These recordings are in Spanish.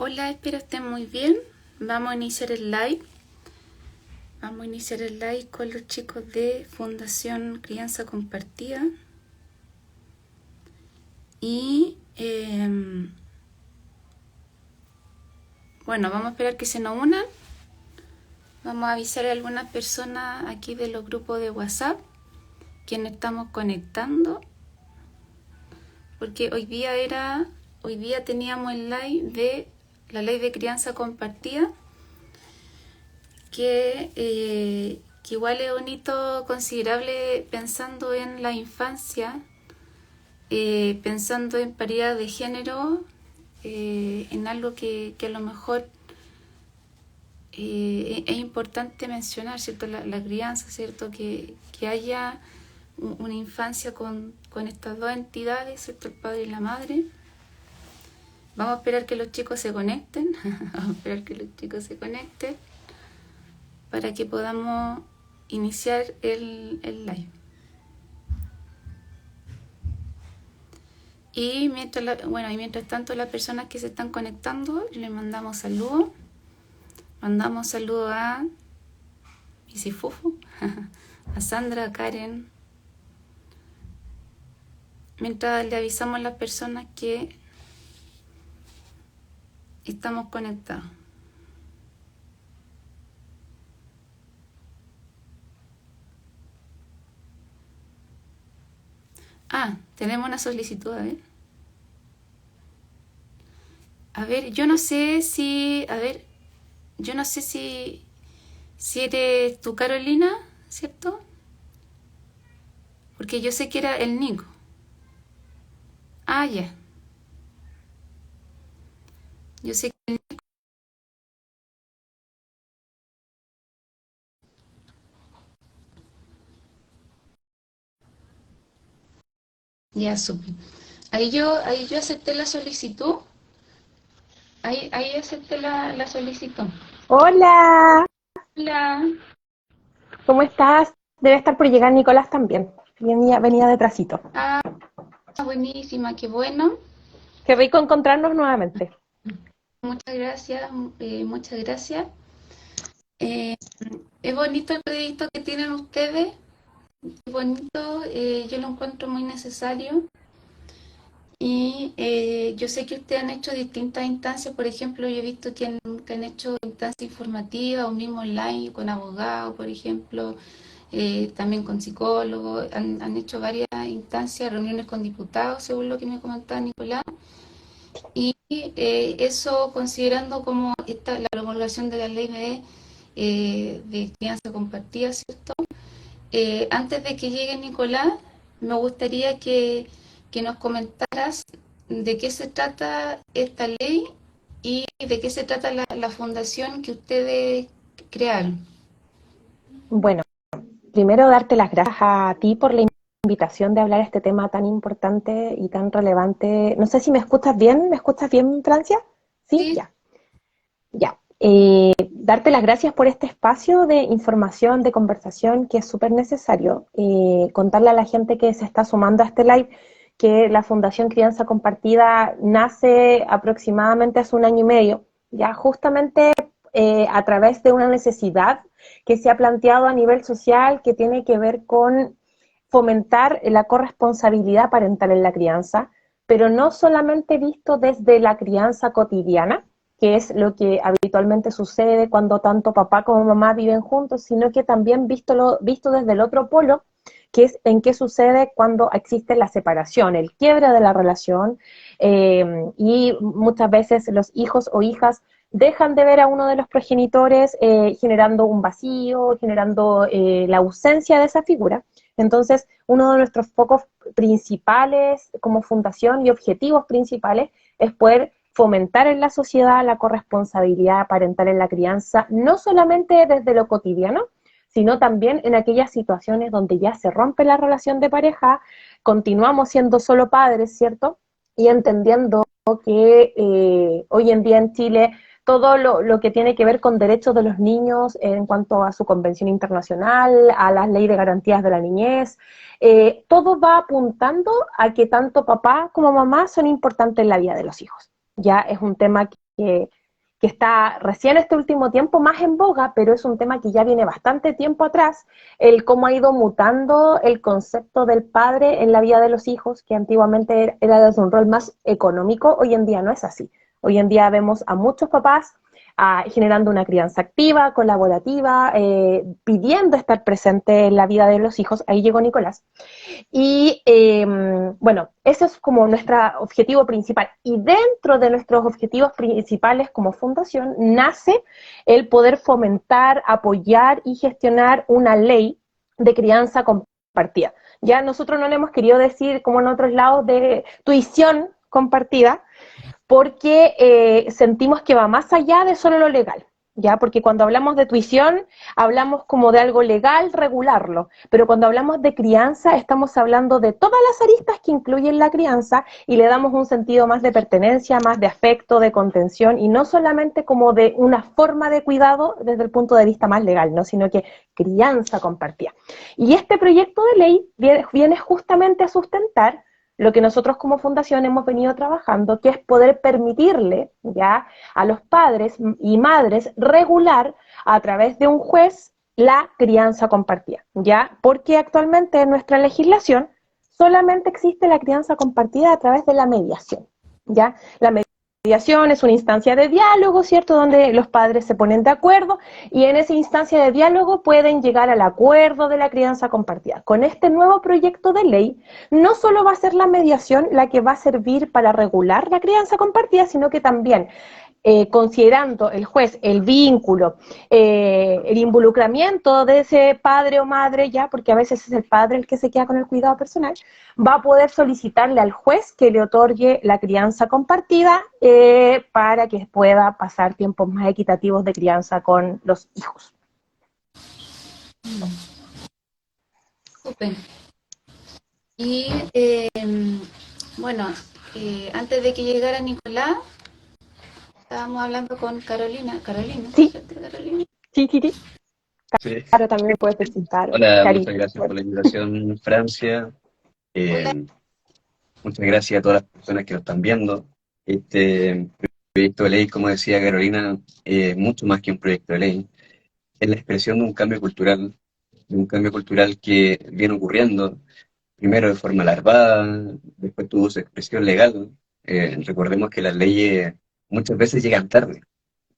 Hola, espero estén muy bien. Vamos a iniciar el live. Vamos a iniciar el live con los chicos de Fundación Crianza Compartida. Y bueno, vamos a esperar que se nos unan. Vamos a avisar a algunas personas aquí de los grupos de WhatsApp que nos estamos conectando. Porque hoy día teníamos el live de la ley de crianza compartida. Que igual es un hito considerable pensando en la infancia, pensando en paridad de género, en algo que a lo mejor es importante mencionar, ¿cierto? La crianza, ¿cierto? Que haya una infancia con estas dos entidades, ¿cierto? El padre y la madre. Vamos a esperar que los chicos se conecten, para que podamos iniciar el live. Y mientras tanto, las personas que se están conectando, les mandamos saludos. Mandamos saludos a Isifufu, a Sandra, a Karen. Mientras le avisamos a las personas que estamos conectados. Tenemos una solicitud, a ver. Yo no sé si eres tú, Carolina, ¿cierto? Porque yo sé que era el Nico. Ya. Yo sé que el Nico. Ya supe. Ahí yo acepté la solicitud. Ahí acepté la solicitud. Hola, Hola. ¿cómo estás? Debe estar por llegar Nicolás también. Venía detrásito. Ah, buenísima, qué bueno. Qué rico encontrarnos nuevamente. Muchas gracias, muchas gracias. Eh, es bonito el proyecto que tienen ustedes, es bonito, yo lo encuentro muy necesario y yo sé que ustedes han hecho distintas instancias, por ejemplo, yo he visto que han hecho instancias informativas o mismo online con abogados, por ejemplo, también con psicólogos, han hecho varias instancias, reuniones con diputados, según lo que me comentaba Nicolás. Y eso considerando como la promulgación de la ley de crianza compartida, ¿cierto? Antes de que llegue Nicolás, me gustaría que nos comentaras de qué se trata esta ley y de qué se trata la fundación que ustedes crearon. Bueno, primero darte las gracias a ti por la invitación de hablar de este tema tan importante y tan relevante. No sé si me escuchas bien. ¿Me escuchas bien, Francia? Sí, Sí, ya. Ya. Darte las gracias por este espacio de información, de conversación que es súper necesario. Contarle a la gente que se está sumando a este live que la Fundación Crianza Compartida nace aproximadamente hace un año y medio, ya justamente a través de una necesidad que se ha planteado a nivel social que tiene que ver con fomentar la corresponsabilidad parental en la crianza, pero no solamente visto desde la crianza cotidiana, que es lo que habitualmente sucede cuando tanto papá como mamá viven juntos, sino que también visto desde el otro polo, que es en qué sucede cuando existe la separación, el quiebre de la relación, y muchas veces los hijos o hijas dejan de ver a uno de los progenitores, generando un vacío, generando la ausencia de esa figura. Entonces, uno de nuestros focos principales como fundación y objetivos principales es poder fomentar en la sociedad la corresponsabilidad parental en la crianza, no solamente desde lo cotidiano, sino también en aquellas situaciones donde ya se rompe la relación de pareja, continuamos siendo solo padres, ¿cierto? Y entendiendo que hoy en día en Chile todo lo que tiene que ver con derechos de los niños en cuanto a su convención internacional, a la ley de garantías de la niñez, todo va apuntando a que tanto papá como mamá son importantes en la vida de los hijos. Ya es un tema que está recién este último tiempo más en boga, pero es un tema que ya viene bastante tiempo atrás, el cómo ha ido mutando el concepto del padre en la vida de los hijos, que antiguamente era desde un rol más económico, hoy en día no es así. Hoy en día vemos a muchos papás generando una crianza activa, colaborativa, pidiendo estar presente en la vida de los hijos. Ahí llegó Nicolás. Y bueno, ese es como nuestro objetivo principal. Y dentro de nuestros objetivos principales como fundación nace el poder fomentar, apoyar y gestionar una ley de crianza compartida. Ya nosotros no le hemos querido decir, como en otros lados, de tuición compartida, porque sentimos que va más allá de solo lo legal. ¿Ya? Porque cuando hablamos de tuición, hablamos como de algo legal, regularlo, pero cuando hablamos de crianza, estamos hablando de todas las aristas que incluyen la crianza y le damos un sentido más de pertenencia, más de afecto, de contención, y no solamente como de una forma de cuidado desde el punto de vista más legal, ¿no? Sino que crianza compartida. Y este proyecto de ley viene justamente a sustentar lo que nosotros como fundación hemos venido trabajando, que es poder permitirle ya a los padres y madres regular a través de un juez la crianza compartida, ya, porque actualmente en nuestra legislación solamente existe la crianza compartida a través de la mediación, ya, la mediación es una instancia de diálogo, ¿cierto?, donde los padres se ponen de acuerdo y en esa instancia de diálogo pueden llegar al acuerdo de la crianza compartida. Con este nuevo proyecto de ley, no solo va a ser la mediación la que va a servir para regular la crianza compartida, sino que también considerando el juez el vínculo, el involucramiento de ese padre o madre, ya, porque a veces es el padre el que se queda con el cuidado personal, va a poder solicitarle al juez que le otorgue la crianza compartida para que pueda pasar tiempos más equitativos de crianza con los hijos. Súper. Y bueno, antes de que llegara Nicolás, estábamos hablando con Carolina. Carolina, Sí, ¿cierto, Carolina? sí, sí, sí. Sí. Claro, también me puedes presentar, Hola, Cari. muchas gracias por la invitación, Francia. Hola. Muchas gracias a todas las personas que nos están viendo. Este proyecto de ley, como decía Carolina, mucho más que un proyecto de ley. Es la expresión de un cambio cultural que viene ocurriendo, primero de forma larvada, después tuvo su expresión legal. Recordemos que las leyes muchas veces llegan tarde.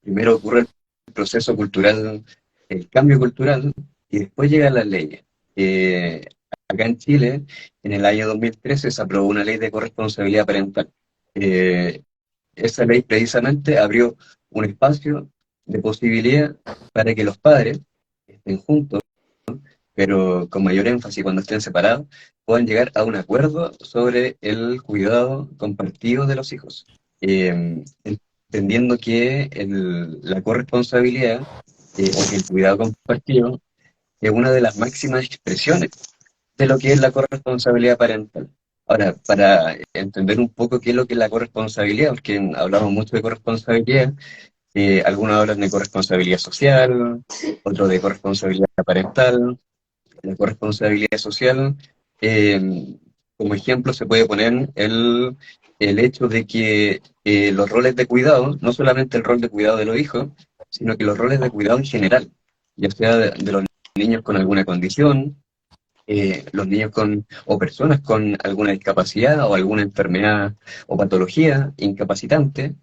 Primero ocurre el proceso cultural, el cambio cultural, y después llegan las leyes. Eh, Acá en Chile, en el año 2013, se aprobó una ley de corresponsabilidad parental. Eh, Esa ley precisamente abrió un espacio de posibilidad para que los padres estén juntos, pero con mayor énfasis cuando estén separados, puedan llegar a un acuerdo sobre el cuidado compartido de los hijos. Entendiendo que la corresponsabilidad o que el cuidado compartido es una de las máximas expresiones de lo que es la corresponsabilidad parental. Ahora, para entender un poco qué es lo que es la corresponsabilidad, porque hablamos mucho de corresponsabilidad, algunos hablan de corresponsabilidad social, otros de corresponsabilidad parental. La corresponsabilidad social, como ejemplo, se puede poner el hecho de que los roles de cuidado, no solamente el rol de cuidado de los hijos, sino que los roles de cuidado en general, ya sea de los niños con alguna condición, los niños o personas con alguna discapacidad o alguna enfermedad o patología incapacitante,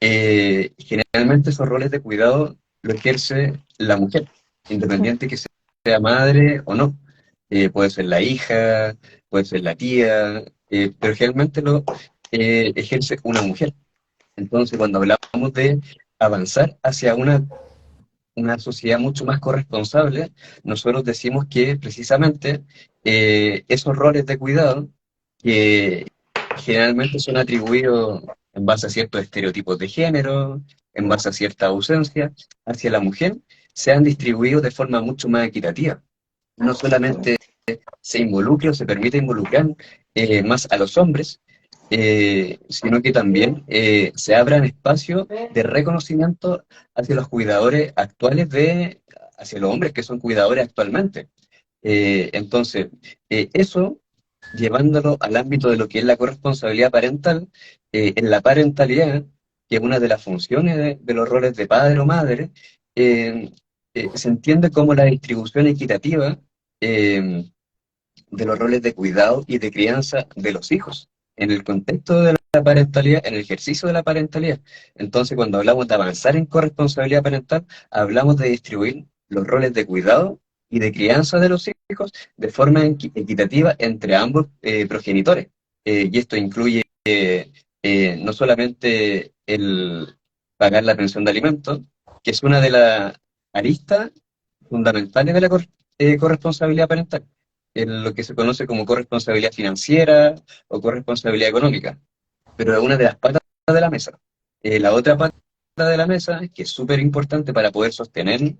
generalmente esos roles de cuidado lo ejerce la mujer, independiente que sea madre o no. Puede ser la hija, puede ser la tía, pero generalmente lo ejerce una mujer. Entonces, cuando hablamos de avanzar hacia una sociedad mucho más corresponsable, nosotros decimos que precisamente esos roles de cuidado, que generalmente son atribuidos en base a ciertos estereotipos de género, en base a cierta ausencia, hacia la mujer, sean distribuidos de forma mucho más equitativa. No solamente se involucre o se permite involucrar más a los hombres, sino que también se abran espacios de reconocimiento hacia los cuidadores actuales hacia los hombres que son cuidadores actualmente. Entonces, eso, llevándolo al ámbito de lo que es la corresponsabilidad parental, en la parentalidad que una de las funciones de los roles de padre o madre, eh, se entiende como la distribución equitativa de los roles de cuidado y de crianza de los hijos, en el contexto de la parentalidad, en el ejercicio de la parentalidad. Entonces, cuando hablamos de avanzar en corresponsabilidad parental, hablamos de distribuir los roles de cuidado y de crianza de los hijos de forma equitativa entre ambos progenitores. Y esto incluye no solamente el pagar la pensión de alimentos, que es una de las aristas fundamentales de la corresponsabilidad parental, en lo que se conoce como corresponsabilidad financiera o corresponsabilidad económica, pero es una de las patas de la mesa. La otra pata de la mesa, que es súper importante para poder sostener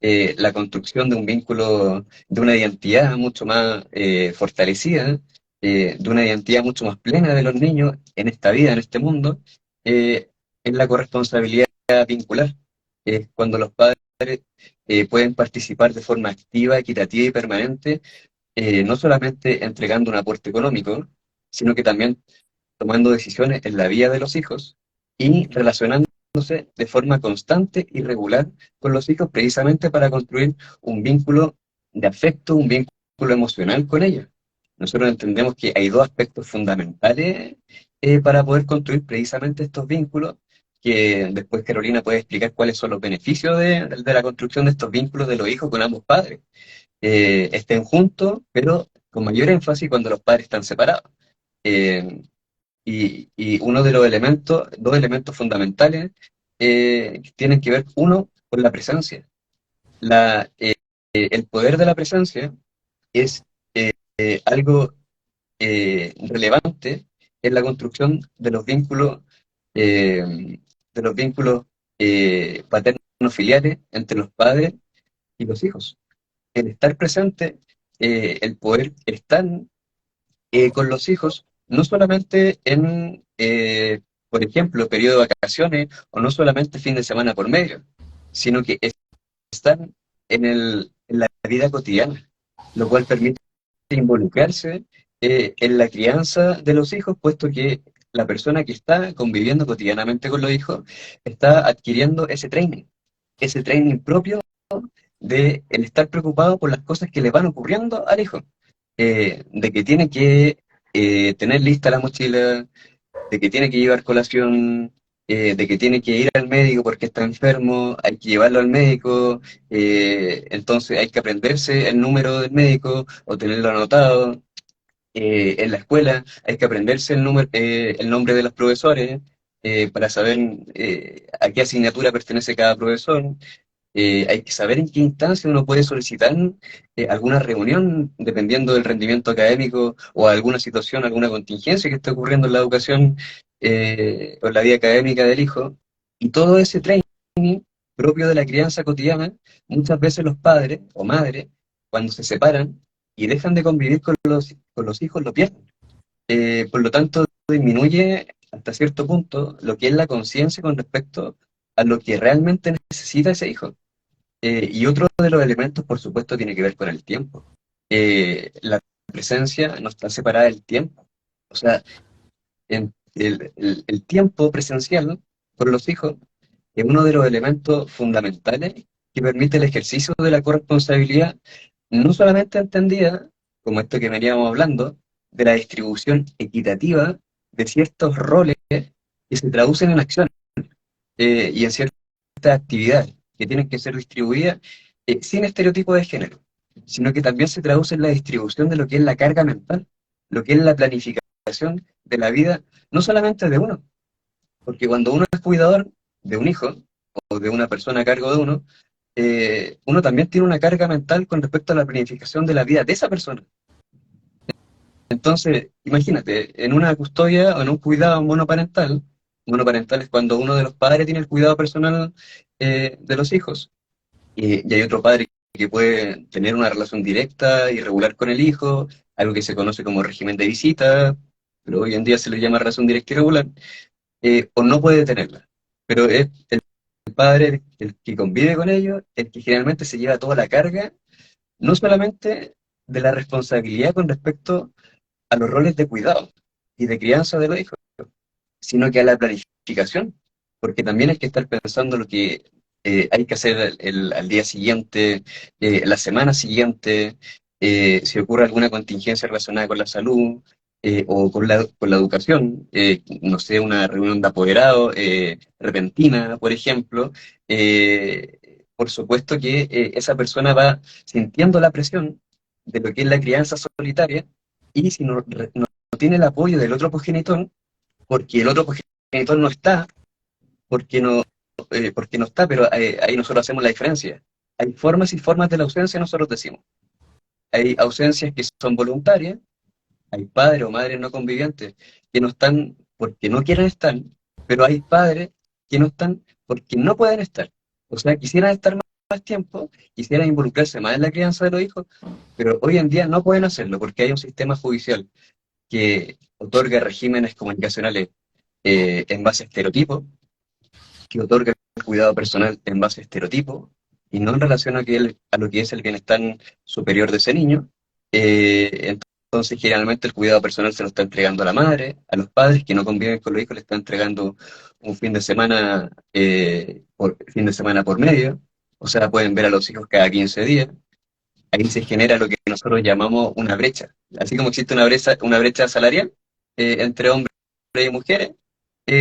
la construcción de un vínculo, de una identidad mucho más fortalecida, de una identidad mucho más plena de los niños en esta vida, en este mundo, es la corresponsabilidad vincular. Es cuando los padres pueden participar de forma activa, equitativa y permanente, no solamente entregando un aporte económico, sino que también tomando decisiones en la vida de los hijos y relacionándose de forma constante y regular con los hijos, precisamente para construir un vínculo de afecto, un vínculo emocional con ellos. Nosotros entendemos que hay dos aspectos fundamentales para poder construir precisamente estos vínculos, que después Carolina puede explicar cuáles son los beneficios de la construcción de estos vínculos de los hijos con ambos padres. Estén juntos, pero con mayor énfasis cuando los padres están separados. Eh, y uno de los elementos, dos elementos fundamentales, tienen que ver, uno, con la presencia. El poder de la presencia es algo relevante en la construcción de los vínculos paternos filiales entre los padres y los hijos. El estar presente, el poder estar con los hijos, no solamente en, por ejemplo, periodo de vacaciones o no solamente fin de semana por medio, sino que están en la vida cotidiana, lo cual permite involucrarse en la crianza de los hijos, puesto que la persona que está conviviendo cotidianamente con los hijos está adquiriendo ese training propio de el estar preocupado por las cosas que le van ocurriendo al hijo, de que tiene que tener lista la mochila, de que tiene que llevar colación, de que tiene que ir al médico porque está enfermo, hay que llevarlo al médico, entonces hay que aprenderse el número del médico o tenerlo anotado. En la escuela hay que aprenderse el nombre de los profesores para saber a qué asignatura pertenece cada profesor. Hay que saber en qué instancia uno puede solicitar alguna reunión, dependiendo del rendimiento académico o alguna situación, alguna contingencia que esté ocurriendo en la educación o en la vida académica del hijo. Y todo ese training propio de la crianza cotidiana, muchas veces los padres o madres, cuando se separan y dejan de convivir con los hijos, lo pierden. Por lo tanto, disminuye hasta cierto punto lo que es la conciencia con respecto a lo que realmente necesita ese hijo. Y otro de los elementos, por supuesto, tiene que ver con el tiempo. La presencia no está separada del tiempo. O sea, el tiempo presencial con los hijos es uno de los elementos fundamentales que permite el ejercicio de la corresponsabilidad, no solamente entendida, como esto que veníamos hablando, de la distribución equitativa de ciertos roles que se traducen en acciones y en ciertas actividades que tienen que ser distribuidas sin estereotipo de género, sino que también se traduce en la distribución de lo que es la carga mental, lo que es la planificación de la vida, no solamente de uno, porque cuando uno es cuidador de un hijo o de una persona a cargo de uno, uno también tiene una carga mental con respecto a la planificación de la vida de esa persona. Entonces, imagínate, en una custodia o en un cuidado monoparental es cuando uno de los padres tiene el cuidado personal de los hijos, y hay otro padre que puede tener una relación directa y regular con el hijo, algo que se conoce como régimen de visita, pero hoy en día se le llama relación directa y regular, o no puede tenerla. Pero es el padre el que convive con ellos, el que generalmente se lleva toda la carga, no solamente de la responsabilidad con respecto a los roles de cuidado y de crianza de los hijos, sino que a la planificación. porque también hay que estar pensando lo que hay que hacer al día siguiente, la semana siguiente, si ocurre alguna contingencia relacionada con la salud o con la educación, no sé, una reunión de apoderados repentina, por ejemplo, por supuesto que esa persona va sintiendo la presión de lo que es la crianza solitaria y si no tiene el apoyo del otro progenitor, porque el otro progenitor no está, porque no, porque no está, pero ahí nosotros hacemos la diferencia. Hay formas y formas de la ausencia, nosotros decimos. Hay ausencias que son voluntarias, hay padres o madres no convivientes que no están porque no quieren estar, pero hay padres que no están porque no pueden estar. O sea, quisieran estar más tiempo, quisieran involucrarse más en la crianza de los hijos, pero hoy en día no pueden hacerlo porque hay un sistema judicial que otorga regímenes comunicacionales en base a estereotipos, que otorga el cuidado personal en base a estereotipos y no en relación a lo que es el bienestar superior de ese niño. Entonces, generalmente el cuidado personal se lo está entregando a la madre, a los padres que no conviven con los hijos, le está entregando un fin de semana por medio, o sea, pueden ver a los hijos cada 15 días. Ahí se genera lo que nosotros llamamos una brecha. Así como existe una brecha salarial entre hombres y mujeres,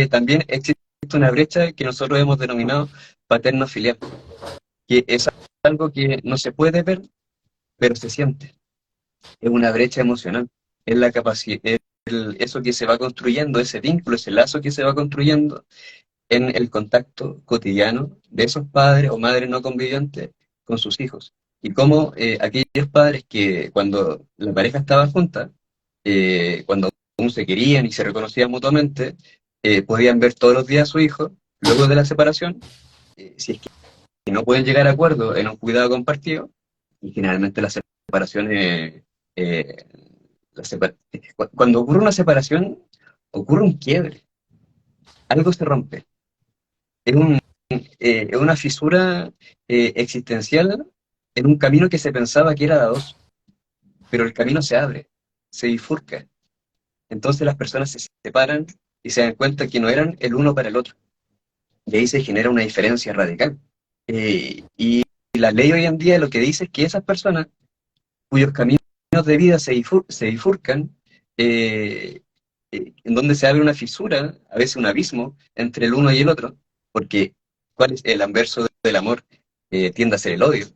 también existe una brecha que nosotros hemos denominado paterno-filial, que es algo que no se puede ver, pero se siente. Es una brecha emocional. Es la capacidad, eso que se va construyendo, ese vínculo, ese lazo que se va construyendo en el contacto cotidiano de esos padres o madres no convivientes con sus hijos. Y cómo aquellos padres que cuando la pareja estaba junta, cuando aún se querían y se reconocían mutuamente, podían ver todos los días a su hijo, luego de la separación, si es que no pueden llegar a acuerdo en un cuidado compartido, y generalmente las separaciones, eh, cuando ocurre una separación, ocurre un quiebre, algo se rompe. Es una fisura existencial en un camino que se pensaba que era de a dos, pero el camino se abre, se bifurca. Entonces las personas se separan y se dan cuenta que no eran el uno para el otro. Y ahí se genera una diferencia radical. Y la ley hoy en día lo que dice es que esas personas cuyos caminos de vida se bifurcan, en donde se abre una fisura, a veces un abismo, entre el uno y el otro, porque ¿cuál es el anverso del amor? Tiende a ser el odio.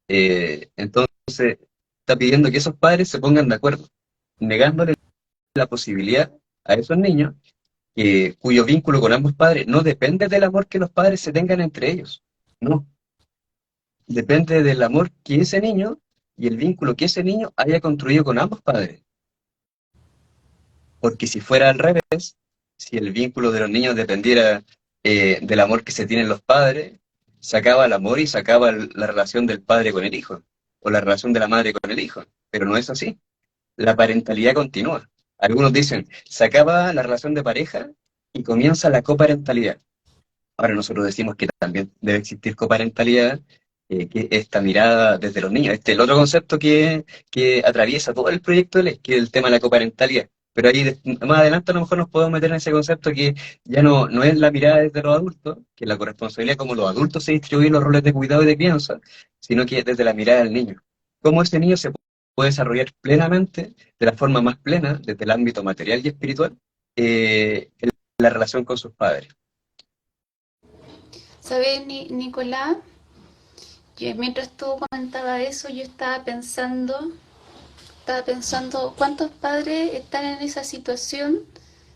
Entonces, está pidiendo que esos padres se pongan de acuerdo, negándole la posibilidad a esos niños cuyo vínculo con ambos padres no depende del amor que los padres se tengan entre ellos, no, depende del amor que ese niño y el vínculo que ese niño haya construido con ambos padres. Porque si fuera al revés, si el vínculo de los niños dependiera del amor que se tienen los padres, se acaba el amor y se acaba la relación del padre con el hijo, o la relación de la madre con el hijo. Pero no es así. La parentalidad continúa. Algunos dicen, se acaba la relación de pareja y comienza la coparentalidad. Ahora nosotros decimos que también debe existir coparentalidad, que esta mirada desde los niños. Este es el otro concepto que atraviesa todo el proyecto de ley, que es el tema de la coparentalidad. Pero ahí más adelante a lo mejor nos podemos meter en ese concepto que ya no es la mirada desde los adultos, que es la corresponsabilidad como los adultos se distribuyen los roles de cuidado y de crianza, sino que es desde la mirada del niño. Cómo ese niño se puede desarrollar plenamente, de la forma más plena, desde el ámbito material y espiritual, en la relación con sus padres. ¿Sabes, Nicolás? Mientras tú comentabas eso, yo estaba pensando cuántos padres están en esa situación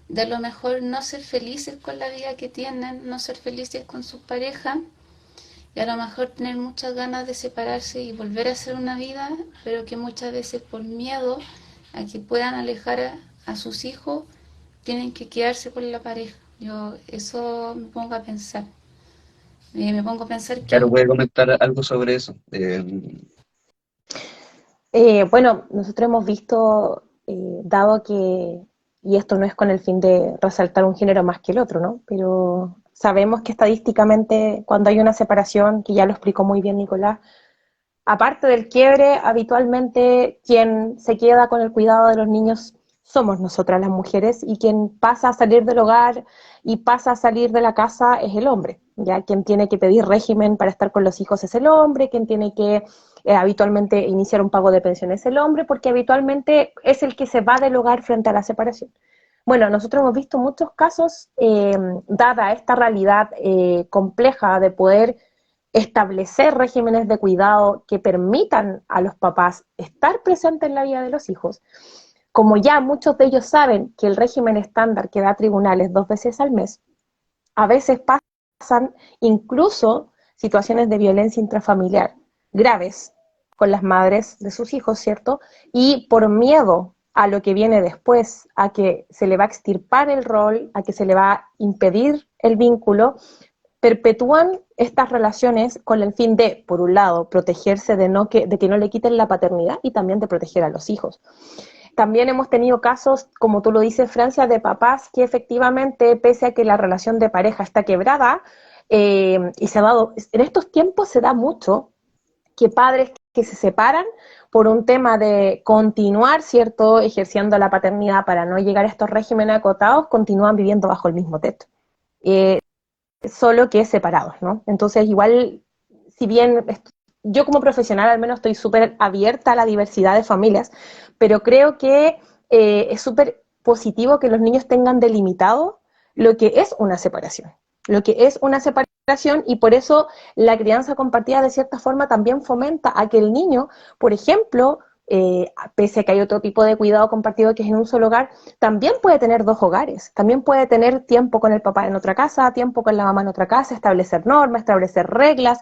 de a lo mejor no ser felices con la vida que tienen, no ser felices con sus parejas y a lo mejor tener muchas ganas de separarse y volver a hacer una vida, pero que muchas veces por miedo a que puedan alejar a sus hijos, tienen que quedarse con la pareja. Yo eso me pongo a pensar. Me pongo a pensar que Claro, voy a comentar algo sobre eso. Bueno, nosotros hemos visto, dado que, y esto no es con el fin de resaltar un género más que el otro, ¿no? Pero sabemos que estadísticamente cuando hay una separación, que ya lo explicó muy bien Nicolás, aparte del quiebre, habitualmente quien se queda con el cuidado de los niños somos nosotras las mujeres, y quien pasa a salir del hogar y pasa a salir de la casa es el hombre, ya quien tiene que pedir régimen para estar con los hijos es el hombre, quien tiene que habitualmente iniciar un pago de pensión es el hombre, porque habitualmente es el que se va del hogar frente a la separación. Bueno, nosotros hemos visto muchos casos, dada esta realidad compleja de poder establecer regímenes de cuidado que permitan a los papás estar presentes en la vida de los hijos. Como ya muchos de ellos saben que el régimen estándar que da tribunales 2 veces al mes, a veces pasan incluso situaciones de violencia intrafamiliar graves con las madres de sus hijos, ¿cierto? Y por miedo a lo que viene después, a que se le va a extirpar el rol, a que se le va a impedir el vínculo, perpetúan estas relaciones con el fin de, por un lado, protegerse de que no le quiten la paternidad, y también de proteger a los hijos. También hemos tenido casos, como tú lo dices, Francia, de papás que efectivamente, pese a que la relación de pareja está quebrada, y se ha dado, en estos tiempos se da mucho, que padres que se separan por un tema de continuar, ¿cierto?, ejerciendo la paternidad para no llegar a estos regímenes acotados, continúan viviendo bajo el mismo techo. Solo que separados, ¿no? Entonces, igual, si bien yo como profesional al menos estoy súper abierta a la diversidad de familias, pero creo que es súper positivo que los niños tengan delimitado lo que es una separación. Lo que es una separación, y por eso la crianza compartida de cierta forma también fomenta a que el niño, por ejemplo, pese a que hay otro tipo de cuidado compartido que es en un solo hogar, también puede tener 2 hogares, también puede tener tiempo con el papá en otra casa, tiempo con la mamá en otra casa, establecer normas, establecer reglas,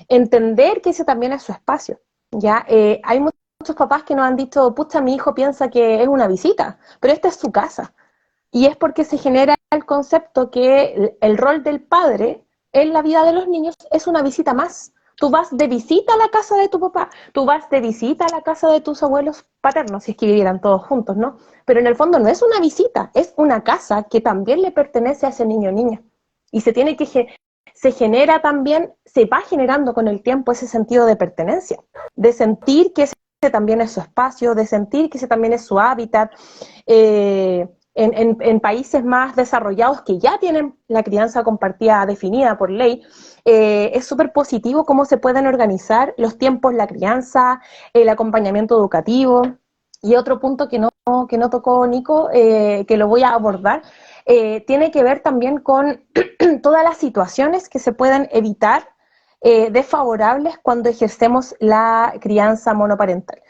entender que ese también es su espacio, ¿ya? Hay muchos papás que nos han dicho, pucha, mi hijo piensa que es una visita, pero esta es su casa, y es porque se genera el concepto que el rol del padre en la vida de los niños es una visita más. Tú vas de visita a la casa de tu papá, tú vas de visita a la casa de tus abuelos paternos, si es que vivieran todos juntos, ¿no? Pero en el fondo no es una visita, es una casa que también le pertenece a ese niño o niña. Y se genera también, se va generando con el tiempo ese sentido de pertenencia, de sentir que ese también es su espacio, de sentir que ese también es su hábitat. En países más desarrollados que ya tienen la crianza compartida definida por ley, es súper positivo cómo se pueden organizar los tiempos, la crianza, el acompañamiento educativo. Y otro punto que no tocó Nico, que lo voy a abordar, tiene que ver también con todas las situaciones que se pueden evitar desfavorables cuando ejercemos la crianza monoparental.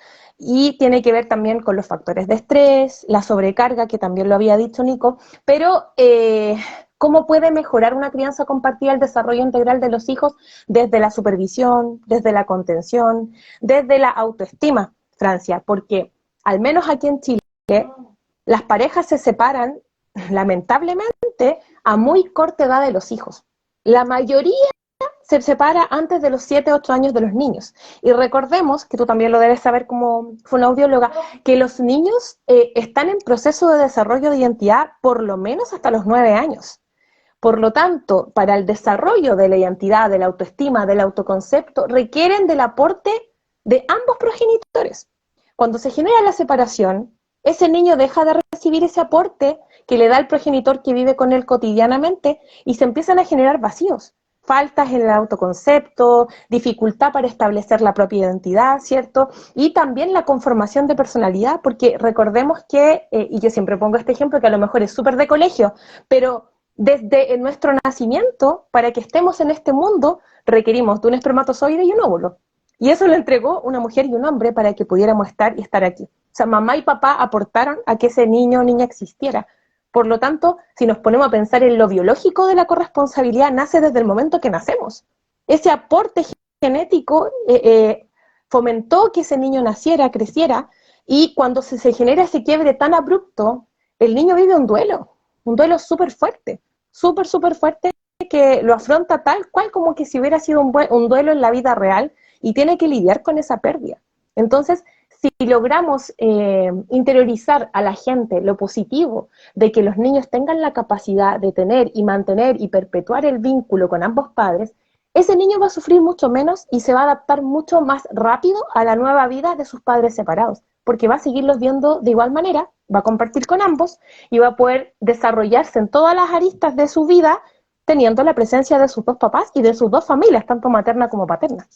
Y tiene que ver también con los factores de estrés, la sobrecarga, que también lo había dicho Nico, pero cómo puede mejorar una crianza compartida el desarrollo integral de los hijos desde la supervisión, desde la contención, desde la autoestima, Francia, porque al menos aquí en Chile las parejas se separan lamentablemente a muy corta edad de los hijos. La mayoría se separa antes de los 7, 8 años de los niños. Y recordemos, que tú también lo debes saber como fonoaudióloga, que los niños están en proceso de desarrollo de identidad por lo menos hasta los 9 años. Por lo tanto, para el desarrollo de la identidad, de la autoestima, del autoconcepto, requieren del aporte de ambos progenitores. Cuando se genera la separación, ese niño deja de recibir ese aporte que le da el progenitor que vive con él cotidianamente, y se empiezan a generar vacíos. Faltas en el autoconcepto, dificultad para establecer la propia identidad, ¿cierto? Y también la conformación de personalidad, porque recordemos que, y yo siempre pongo este ejemplo que a lo mejor es súper de colegio, pero desde nuestro nacimiento, para que estemos en este mundo, requerimos de un espermatozoide y un óvulo. Y eso lo entregó una mujer y un hombre para que pudiéramos estar y estar aquí. O sea, mamá y papá aportaron a que ese niño o niña existiera. Por lo tanto, si nos ponemos a pensar en lo biológico de la corresponsabilidad, nace desde el momento que nacemos. Ese aporte genético fomentó que ese niño naciera, creciera, y cuando se genera ese quiebre tan abrupto, el niño vive un duelo súper fuerte, súper fuerte, que lo afronta tal cual como que si hubiera sido un duelo en la vida real, y tiene que lidiar con esa pérdida. Entonces, si logramos interiorizar a la gente lo positivo de que los niños tengan la capacidad de tener y mantener y perpetuar el vínculo con ambos padres, ese niño va a sufrir mucho menos y se va a adaptar mucho más rápido a la nueva vida de sus padres separados, porque va a seguirlos viendo de igual manera va a compartir con ambos y va a poder desarrollarse en todas las aristas de su vida teniendo la presencia de sus dos papás y de sus dos familias, tanto materna como paterna.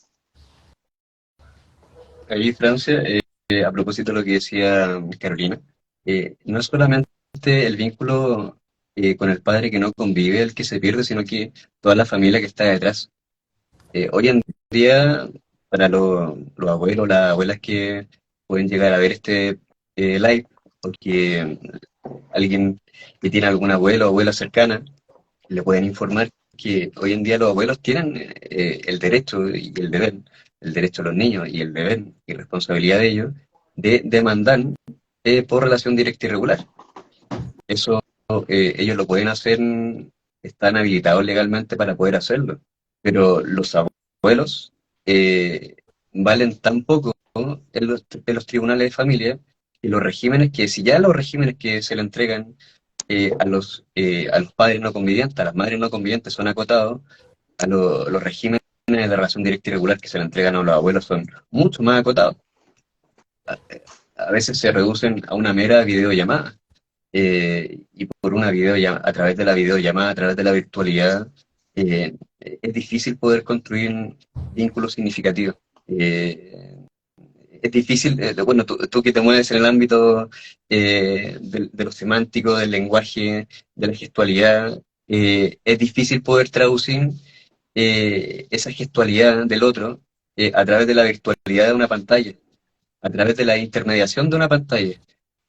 Ahí, Francia, a propósito de lo que decía Carolina, no es solamente el vínculo con el padre que no convive el que se pierde, sino que toda la familia que está detrás. Hoy en día, para los abuelos, las abuelas que pueden llegar a ver este live, o que alguien que tiene algún abuelo o abuela cercana, le pueden informar que hoy en día los abuelos tienen el derecho y el deber, el derecho de los niños y el deber y responsabilidad de ellos, de demandar por relación directa y regular. Eso ellos lo pueden hacer, están habilitados legalmente para poder hacerlo, pero los abuelos eh, valen tan poco en los tribunales de familia y los regímenes que, si ya los regímenes que se le entregan a los padres no convivientes, a las madres no convivientes son acotados, los regímenes de relación directa y regular que se le entregan a los abuelos son mucho más acotados. A veces se reducen a una mera videollamada. Y por una videollamada, a través de la videollamada, a través de la virtualidad, es difícil poder construir vínculos significativos. Es difícil, bueno, tú que te mueves en el ámbito de lo semántico, del lenguaje, de la gestualidad, es difícil poder traducir esa gestualidad del otro a través de la virtualidad de una pantalla, a través de la intermediación de una pantalla.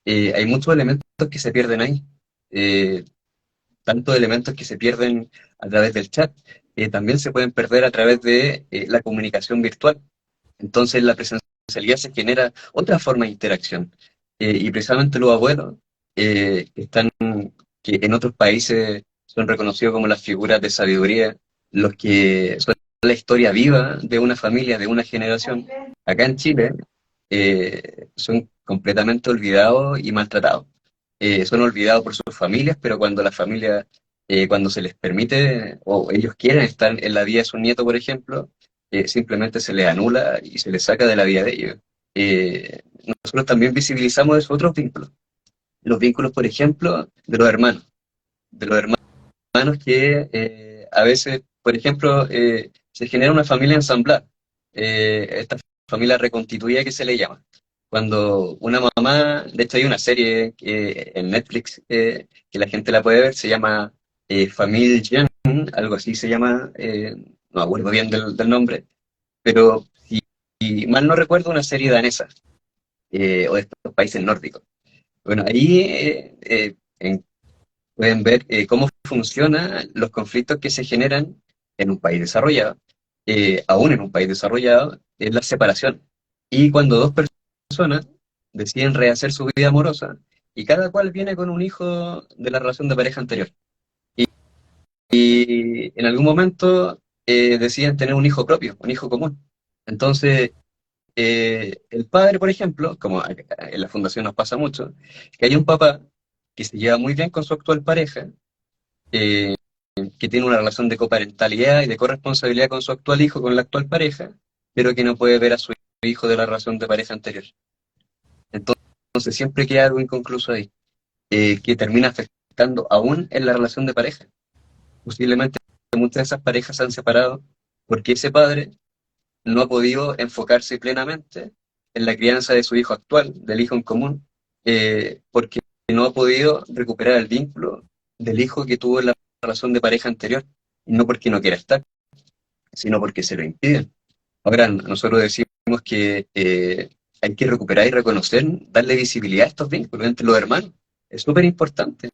Hay muchos elementos que se pierden ahí, eh, tantos elementos que se pierden a través del chat, también se pueden perder a través de la comunicación virtual. Entonces la presencialidad se genera otra forma de interacción. Y precisamente los abuelos, que en otros países son reconocidos como las figuras de sabiduría, los que son la historia viva de una familia, de una generación, acá en Chile, son completamente olvidados y maltratados. Son olvidados por sus familias, pero cuando las familias, cuando se les permite o ellos quieren estar en la vida de su nieto, por ejemplo, simplemente se les anula y se les saca de la vida de ellos. Nosotros también visibilizamos esos otros vínculos. Los vínculos, por ejemplo, de los hermanos que a veces, por ejemplo, se genera una familia ensamblada. Esta familia reconstituida que se le llama. Cuando una mamá, de hecho hay una serie en Netflix que la gente la puede ver, se llama Familien, algo así se llama, no me acuerdo bien del nombre, pero si mal no recuerdo, una serie danesa o de estos países nórdicos. Bueno, ahí pueden ver cómo funcionan los conflictos que se generan en un país desarrollado, aún en un país desarrollado, es la separación. Y cuando dos personas deciden rehacer su vida amorosa y cada cual viene con un hijo de la relación de pareja anterior. Y en algún momento deciden tener un hijo propio, un hijo común. Entonces, el padre, por ejemplo, como en la fundación nos pasa mucho, que hay un papá que se lleva muy bien con su actual pareja, eh, que tiene una relación de coparentalidad y de corresponsabilidad con su actual hijo, con la actual pareja, pero que no puede ver a su hijo de la relación de pareja anterior. Entonces siempre queda algo inconcluso ahí, que termina afectando aún en la relación de pareja. Posiblemente muchas de esas parejas se han separado porque ese padre no ha podido enfocarse plenamente en la crianza de su hijo actual, del hijo en común, porque no ha podido recuperar el vínculo del hijo que tuvo en la relación de pareja anterior, y no porque no quiera estar, sino porque se lo impiden. Ahora, nosotros decimos que hay que recuperar y reconocer, darle visibilidad a estos vínculos entre los hermanos. Es súper importante.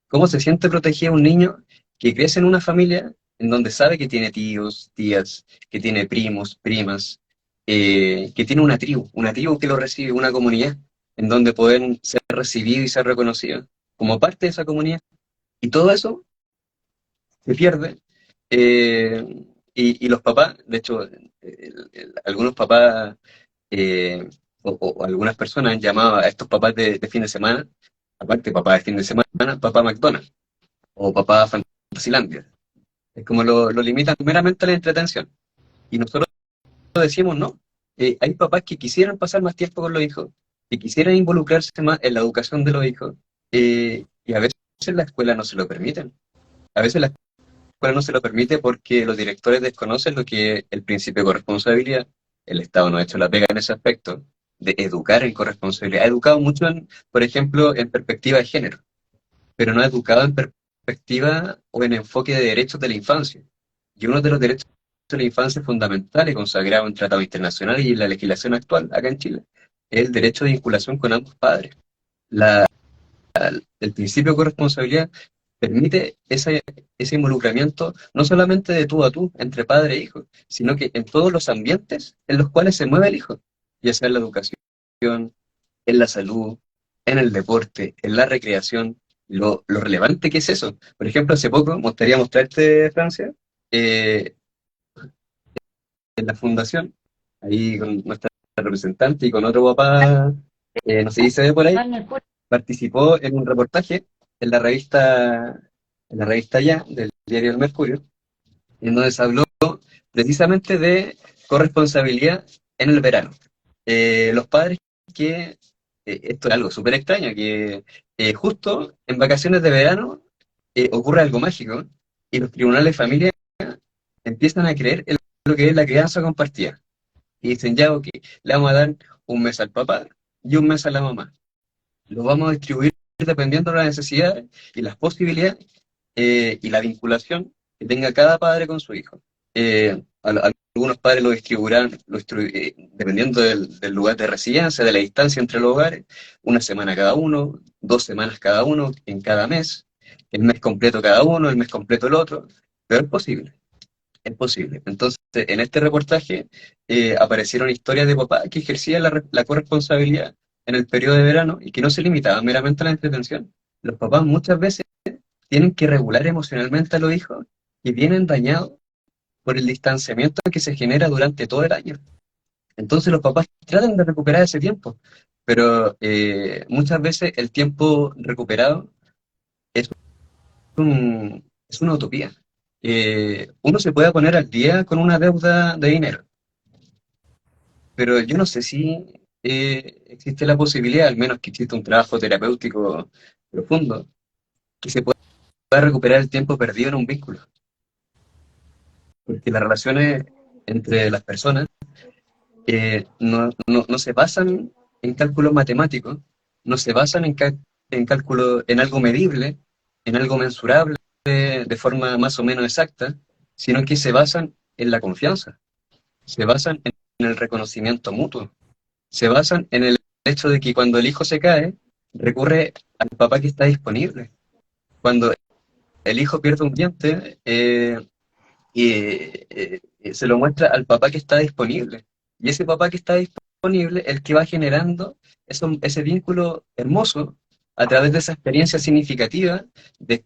¿Cómo se siente protegido un niño que crece en una familia en donde sabe que tiene tíos, tías, que tiene primos, primas, que tiene una tribu que lo recibe, una comunidad en donde pueden ser recibidos y ser reconocidos como parte de esa comunidad? Y todo eso se pierde. Y los papás, de hecho, algunos papás o algunas personas han llamado a estos papás de fin de semana, aparte papá de fin de semana, papá McDonald's o papá Fantasilandia. Es como lo limitan meramente a la entretención. Y nosotros decimos, no, hay papás que quisieran pasar más tiempo con los hijos, que quisieran involucrarse más en la educación de los hijos, y a veces la escuela no se lo permiten. A veces la escuela no se lo permite porque los directores desconocen lo que es el principio de corresponsabilidad. El Estado no ha hecho la pega en ese aspecto, de educar en corresponsabilidad. Ha educado mucho, por ejemplo, en perspectiva de género, pero no ha educado en perspectiva o en enfoque de derechos de la infancia. Y uno de los derechos de la infancia fundamentales, consagrado en tratados internacionales y en la legislación actual, acá en Chile, es el derecho de vinculación con ambos padres. La, el principio de corresponsabilidad permite ese involucramiento no solamente de tú a tú, entre padre e hijo, sino que en todos los ambientes en los cuales se mueve el hijo, ya sea en la educación, en la salud, en el deporte, en la recreación, lo relevante que es eso. Por ejemplo, hace poco, me gustaría mostrarte, Francia, eh, en la fundación, ahí con nuestra representante y con otro papá, no sé si se ve por ahí, participó en un reportaje en la revista Ya, del diario El Mercurio, en donde se habló precisamente de corresponsabilidad en el verano. Los padres que, esto es algo súper extraño, que justo en vacaciones de verano ocurre algo mágico y los tribunales de familia empiezan a creer en lo que es la crianza compartida. Y dicen, ya, ok, le vamos a dar un mes al papá y un mes a la mamá. Lo vamos a distribuir dependiendo de las necesidades y las posibilidades y la vinculación que tenga cada padre con su hijo. Algunos padres lo distribuirán dependiendo del lugar de residencia, de la distancia entre los hogares, una semana cada uno, 2 semanas cada uno en cada mes, el mes completo cada uno, el mes completo el otro, pero es posible. Es posible. Entonces, en este reportaje aparecieron historias de papás que ejercían la corresponsabilidad en el periodo de verano y que no se limitaban meramente a la entretención. Los papás muchas veces tienen que regular emocionalmente a los hijos y vienen dañados por el distanciamiento que se genera durante todo el año. Entonces los papás tratan de recuperar ese tiempo, pero muchas veces el tiempo recuperado es es una utopía. Uno se puede poner al día con una deuda de dinero, pero yo no sé si existe la posibilidad, al menos que exista un trabajo terapéutico profundo, que se pueda recuperar el tiempo perdido en un vínculo. Porque las relaciones entre las personas no se basan en cálculos matemáticos, no se basan en cálculo, en algo medible, en algo mensurable de forma más o menos exacta, sino que se basan en la confianza, se basan en el reconocimiento mutuo, se basan en el hecho de que cuando el hijo se cae, recurre al papá que está disponible. Cuando el hijo pierde un diente, se lo muestra al papá que está disponible. Y ese papá que está disponible, el que va generando ese vínculo hermoso a través de esa experiencia significativa de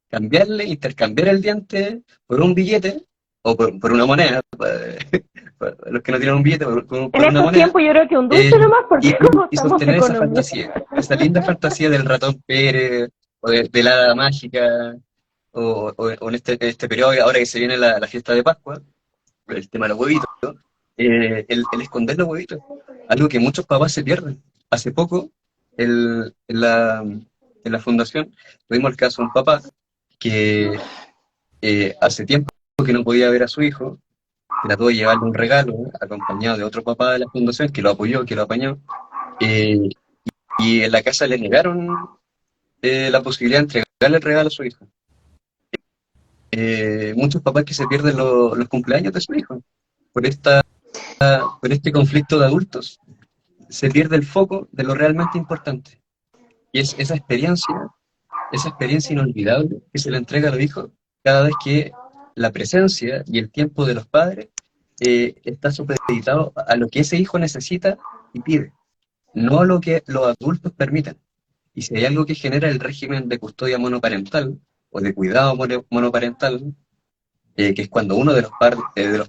cambiarle, intercambiar el diente por un billete o por una moneda, para los que no tienen un billete, por En una estos moneda, tiempos yo creo que un dulce nomás, y, porque como y estamos de sostener esa economía. fantasía, esa linda fantasía del ratón Pérez o de la hada mágica o en este periodo, ahora que se viene la fiesta de Pascua, el tema de los huevitos, el esconder los huevitos, algo que muchos papás se pierden. Hace poco, en la fundación, tuvimos el caso de un papá que hace tiempo que no podía ver a su hijo, trató de llevarle un regalo, acompañado de otro papá de la fundación que lo apoyó, que lo apañó, eh, y en la casa le negaron la posibilidad de entregarle el regalo a su hijo. Muchos papás que se pierden los cumpleaños de su hijo por por este conflicto de adultos, se pierde el foco de lo realmente importante. Y es esa experiencia inolvidable que se le entrega a los hijos cada vez que la presencia y el tiempo de los padres está supeditado a lo que ese hijo necesita y pide, no a lo que los adultos permitan. Y si hay algo que genera el régimen de custodia monoparental o de cuidado monoparental, que es cuando uno de los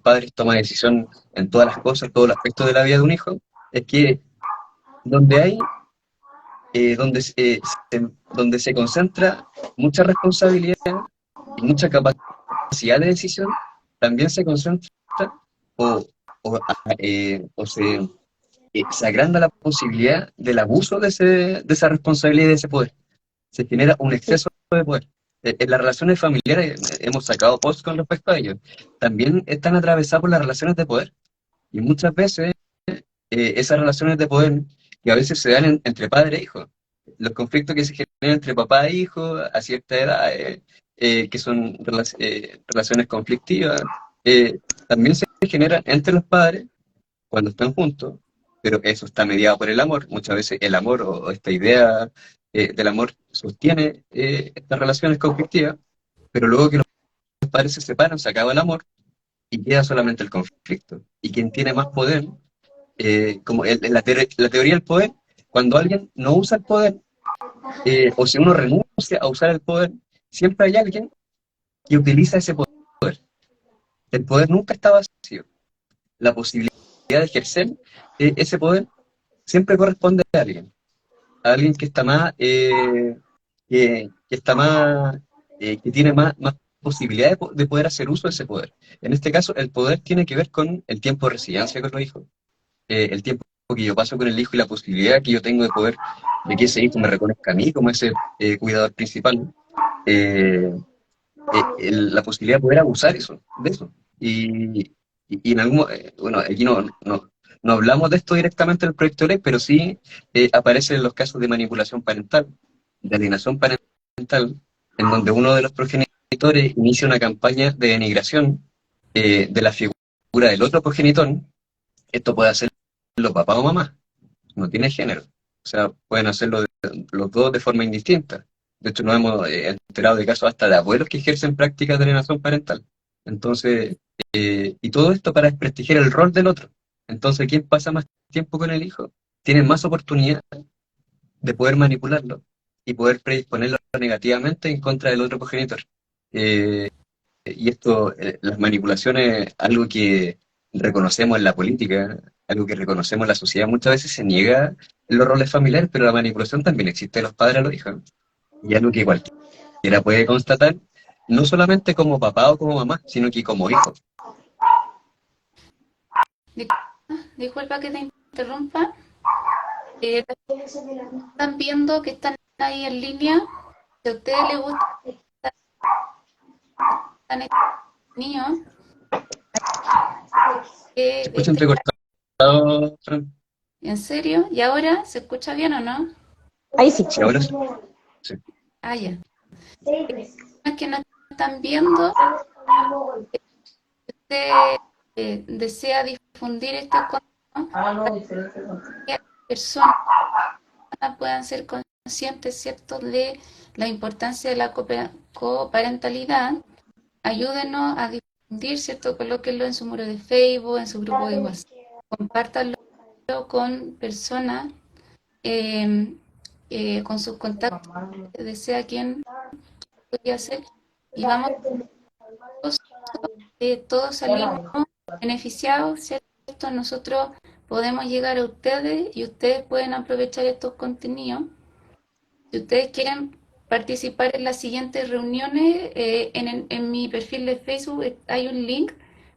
padres toma decisión en todas las cosas, todos los aspectos de la vida de un hijo, es que donde hay, donde se concentra mucha responsabilidad y mucha capacidad de decisión, también se concentra o, o se se agranda la posibilidad del abuso de esa responsabilidad y de ese poder. Se genera un Sí, exceso de poder. En las relaciones familiares hemos sacado posts con respecto a ello. También están atravesadas por las relaciones de poder. Y muchas veces esas relaciones de poder que a veces se dan entre padre e hijo, los conflictos que se generan entre papá e hijo a cierta edad, que son relaciones conflictivas, también se generan entre los padres cuando están juntos, pero eso está mediado por el amor. Muchas veces el amor o esta idea del amor sostiene estas relaciones conflictivas, pero luego que los padres se separan, se acaba el amor y queda solamente el conflicto. Y quien tiene más poder, como la teoría del poder, cuando alguien no usa el poder, o si uno renuncia a usar el poder, siempre hay alguien que utiliza ese poder. El poder nunca está vacío. La posibilidad de ejercer ese poder siempre corresponde a alguien que está más, que está más, que tiene más posibilidad de poder hacer uso de ese poder. En este caso, el poder tiene que ver con el tiempo de residencia con los hijos, el tiempo que yo paso con el hijo y la posibilidad que yo tengo de poder, de que ese hijo me reconozca a mí como ese cuidador principal, eh, la posibilidad de poder abusar de eso. Y en algún, bueno, aquí no hablamos de esto directamente en el proyecto de ley, pero sí aparecen los casos de manipulación parental, de alienación parental, en donde uno de los progenitores inicia una campaña de denigración de la figura del otro progenitor. Esto puede hacerlo papá o mamá, no tiene género. O sea, pueden hacerlo los dos de forma indistinta. De hecho, nos hemos enterado de casos hasta de abuelos que ejercen prácticas de alienación parental. Entonces, y todo esto para desprestigiar el rol del otro. Entonces, ¿quién pasa más tiempo con el hijo? Tiene más oportunidad de poder manipularlo y poder predisponerlo negativamente en contra del otro progenitor. Eh, y esto, las manipulaciones, algo que reconocemos en la política, algo que reconocemos en la sociedad, muchas veces se niega en los roles familiares, pero la manipulación también existe de los padres a los hijos. Y algo que cualquiera puede constatar, no solamente como papá o como mamá, sino que como hijo. Disculpa que te interrumpa. Están viendo que están ahí en línea. Si a ustedes les gusta están estos niños, ¿Se escucha este, entrecortado, Fran? ¿en serio? ¿Y ahora se escucha bien o no? ahí sí. Sí, ahora sí. Sí. Ah, ya. Los que nos están viendo, usted desea difundir estos contenidos para que las personas puedan ser conscientes, ¿cierto?, de la importancia de la coparentalidad. Ayúdenos a difundir, ¿cierto? Colóquenlo en su muro de Facebook, en su grupo de WhatsApp. Compártanlo con personas, eh, con sus contactos, desea quien podría ser. Y vamos todos salimos beneficiados, ¿cierto? Nosotros podemos llegar a ustedes y ustedes pueden aprovechar estos contenidos. Si ustedes quieren participar en las siguientes reuniones, en mi perfil de Facebook hay un link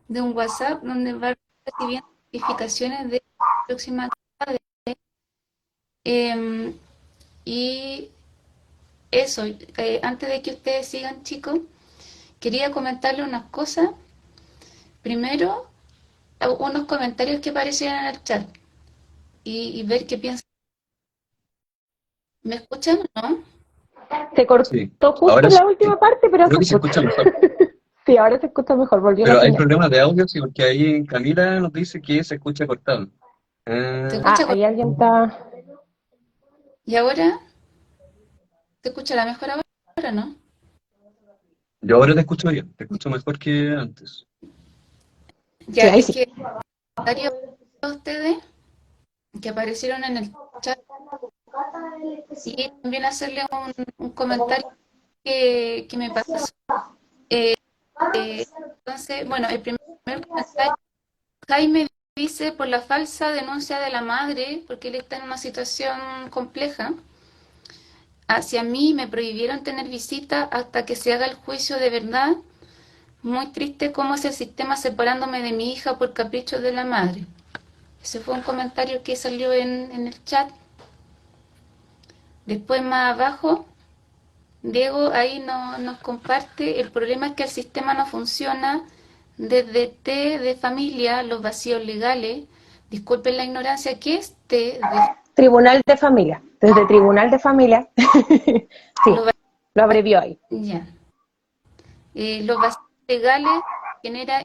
de un WhatsApp donde va recibiendo notificaciones de la próxima actividad. Eh, y eso, antes de que ustedes sigan, chicos, quería comentarles unas cosas. Primero, unos comentarios que aparecieron en el chat y ver qué piensan. ¿Me escuchan o no? Se Sí. cortó justo Ahora en sí, la última parte, pero creo se que se escucha. escucha mejor. Sí, ahora se escucha mejor, volvió la Pero hay señal. problemas de audio, sí, porque ahí Camila nos dice que se escucha cortado. ¿Se Ah, Ah, escucha? ahí alguien está. ¿Y ahora? ¿Se escucha la mejor ahora, no? yo ahora te escucho bien, te escucho mejor que antes. Sí, Ya, ahí es sí. que varios de ustedes que aparecieron en el chat y también hacerle un comentario que me pasó. Eh, entonces, bueno, el primer comentario, Jaime dice por la falsa denuncia de la madre, porque él está en una situación compleja. Hacia mí me prohibieron tener visita hasta que se haga el juicio de verdad. Muy triste cómo es el sistema separándome de mi hija por caprichos de la madre. Ese fue un comentario que salió en el chat. Después más abajo, Diego ahí nos comparte, el problema es que el sistema no funciona desde T de familia, los vacíos legales. Disculpen la ignorancia, ¿qué es T de Tribunal de Familia. Desde Tribunal de Familia, sí, los, lo abrevió ahí. ya. Los vacíos legales genera,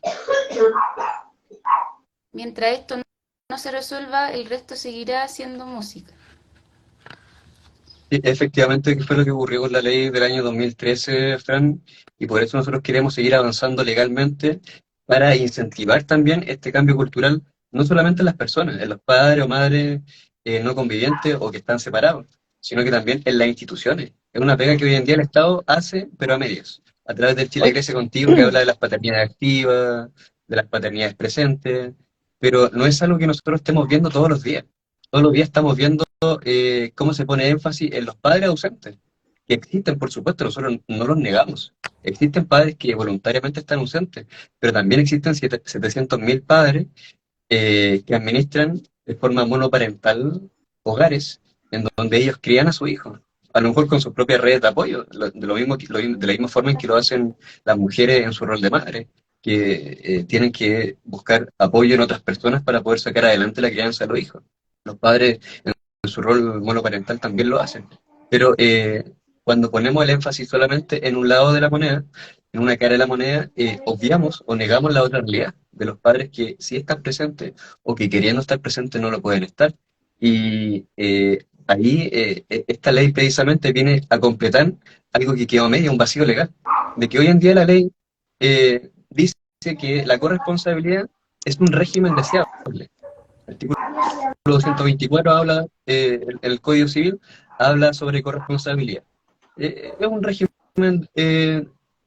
mientras esto no se resuelva, el resto seguirá haciendo música. Sí, efectivamente, que fue lo que ocurrió con la ley del año 2013, Fran, y por eso nosotros queremos seguir avanzando legalmente para incentivar también este cambio cultural, no solamente en las personas, en los padres o madres no convivientes o que están separados, sino que también en las instituciones. Es una pega que hoy en día el Estado hace, pero a medias, a través del Chile Oye, Crece Contigo, que habla de las paternidades activas, de las paternidades presentes, pero no es algo que nosotros estemos viendo todos los días. Todos los días estamos viendo cómo se pone énfasis en los padres ausentes, que existen, por supuesto, nosotros no los negamos. Existen padres que voluntariamente están ausentes, pero también existen 700.000 padres que administran de forma monoparental hogares en donde ellos crían a su hijo, a lo mejor con sus propias redes de apoyo, de, lo mismo, de la misma forma en que lo hacen las mujeres en su rol de madre, que tienen que buscar apoyo en otras personas para poder sacar adelante la crianza de los hijos. Los padres en su rol monoparental también lo hacen. Pero cuando ponemos el énfasis solamente en un lado de la moneda, en una cara de la moneda, obviamos o negamos la otra realidad de los padres que sí están presentes o que queriendo estar presentes no lo pueden estar. Y ahí esta ley precisamente viene a completar algo que quedó a medio, un vacío legal, de que hoy en día la ley dice que la corresponsabilidad es un régimen deseable. Artículo 224 habla, el Código Civil habla sobre corresponsabilidad. Es un régimen,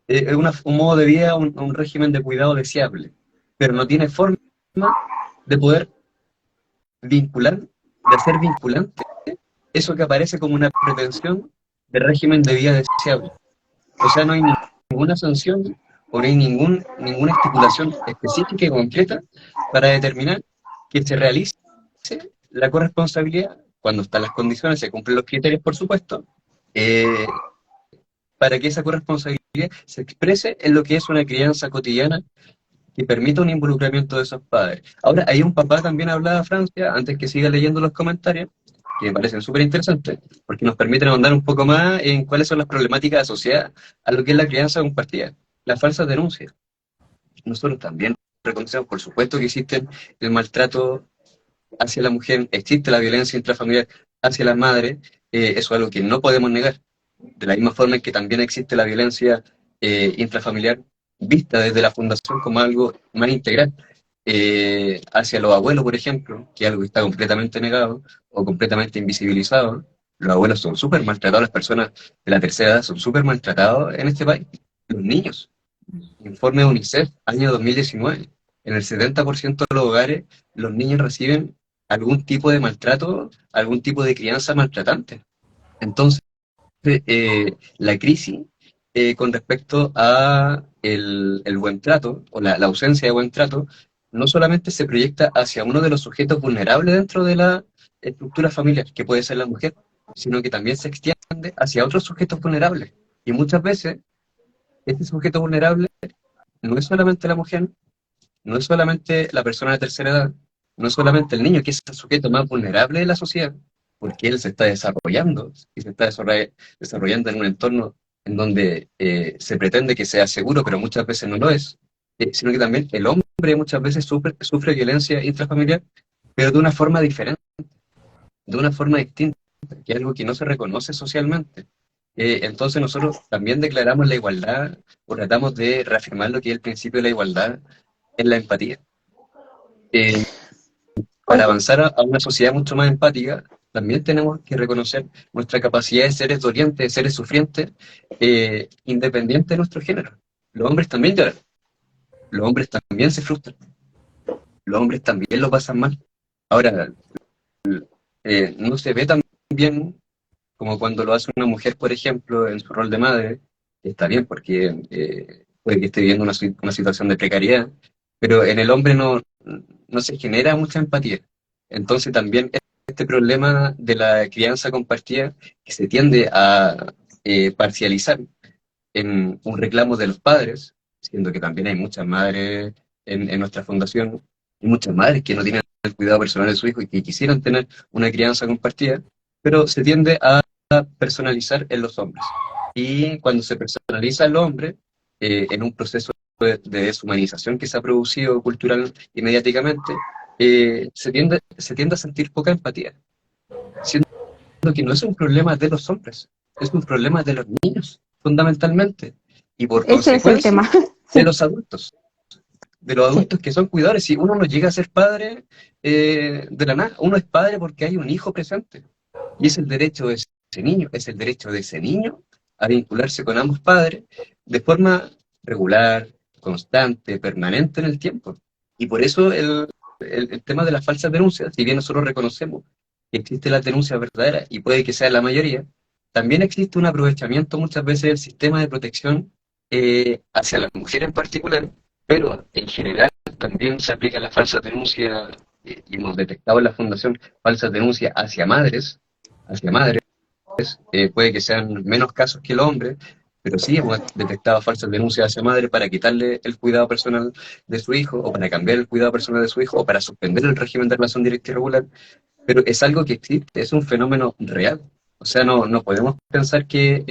un modo de vida, un régimen de cuidado deseable, pero no tiene forma de poder vincular, de hacer vinculante eso que aparece como una pretensión de régimen de vida deseable. O sea, no hay ninguna sanción o no hay ninguna estipulación específica y concreta para determinar que se realice la corresponsabilidad cuando están las condiciones, se cumplen los criterios, por supuesto, eh, para que esa corresponsabilidad se exprese en lo que es una crianza cotidiana que permita un involucramiento de esos padres. Ahora, hay un papá también hablaba Francia, antes que siga leyendo los comentarios, que me parecen súper interesantes, porque nos permiten ahondar un poco más en cuáles son las problemáticas asociadas a lo que es la crianza compartida. Las falsas denuncias. Nosotros también reconocemos, por supuesto, que existen el maltrato hacia la mujer, existe la violencia intrafamiliar hacia las madres, eso es algo que no podemos negar. De la misma forma en que también existe la violencia intrafamiliar vista desde la fundación como algo más integral, hacia los abuelos, por ejemplo, que es algo que está completamente negado o completamente invisibilizado. Los abuelos son súper maltratados, las personas de la tercera edad son súper maltratados en este país. Los niños, informe de UNICEF, año 2019, en el 70% de los hogares los niños reciben algún tipo de maltrato, algún tipo de crianza maltratante. Entonces, la crisis con respecto a el buen trato o la ausencia de buen trato no solamente se proyecta hacia uno de los sujetos vulnerables dentro de la estructura familiar, que puede ser la mujer, sino que también se extiende hacia otros sujetos vulnerables. Y muchas veces este sujeto vulnerable no es solamente la mujer, no es solamente la persona de tercera edad, no es solamente el niño, que es el sujeto más vulnerable de la sociedad, porque él se está desarrollando y se está desarrollando en un entorno en donde se pretende que sea seguro, pero muchas veces no lo es, sino que también el hombre muchas veces sufre violencia intrafamiliar, pero de una forma diferente, de una forma distinta, que es algo que no se reconoce socialmente. Entonces nosotros también declaramos la igualdad o tratamos de reafirmar lo que es el principio de la igualdad en la empatía. Eh, para Oye, avanzar a una sociedad mucho más empática, también tenemos que reconocer nuestra capacidad de seres dolientes, de seres sufrientes, independiente de nuestro género. Los hombres también lloran, los hombres también se frustran, los hombres también lo pasan mal. Ahora, no se ve tan bien como cuando lo hace una mujer, por ejemplo, en su rol de madre, que está bien porque puede que esté viviendo una situación de precariedad, pero en el hombre no se genera mucha empatía. Entonces también este problema de la crianza compartida, que se tiende a parcializar en un reclamo de los padres, siendo que también hay muchas madres en nuestra fundación, y muchas madres que no tienen el cuidado personal de su hijo y que quisieran tener una crianza compartida, pero se tiende a personalizar en los hombres. Y cuando se personaliza el hombre, en un proceso de deshumanización que se ha producido cultural y mediáticamente, se tiende a sentir poca empatía, siendo que no es un problema de los hombres, es un problema de los niños, fundamentalmente, y por Ese es el consecuencia, tema. de Sí, los adultos, de los sí, adultos que son cuidadores. Si uno no llega a ser padre de la nada, uno es padre porque hay un hijo presente, y es el derecho de ese niño, es el derecho de ese niño a vincularse con ambos padres de forma regular, constante, permanente en el tiempo. Y por eso el tema de las falsas denuncias, si bien nosotros reconocemos que existe la denuncia verdadera y puede que sea la mayoría, también existe un aprovechamiento muchas veces del sistema de protección hacia la mujer en particular, pero en general también se aplica la falsa denuncia, y hemos detectado en la Fundación falsas denuncias hacia madres, puede que sean menos casos que el hombre, pero sí hemos detectado falsas denuncias hacia madre para quitarle el cuidado personal de su hijo, o para cambiar el cuidado personal de su hijo, o para suspender el régimen de relación directa y regular, pero es algo que existe, es un fenómeno real. O sea, no podemos pensar que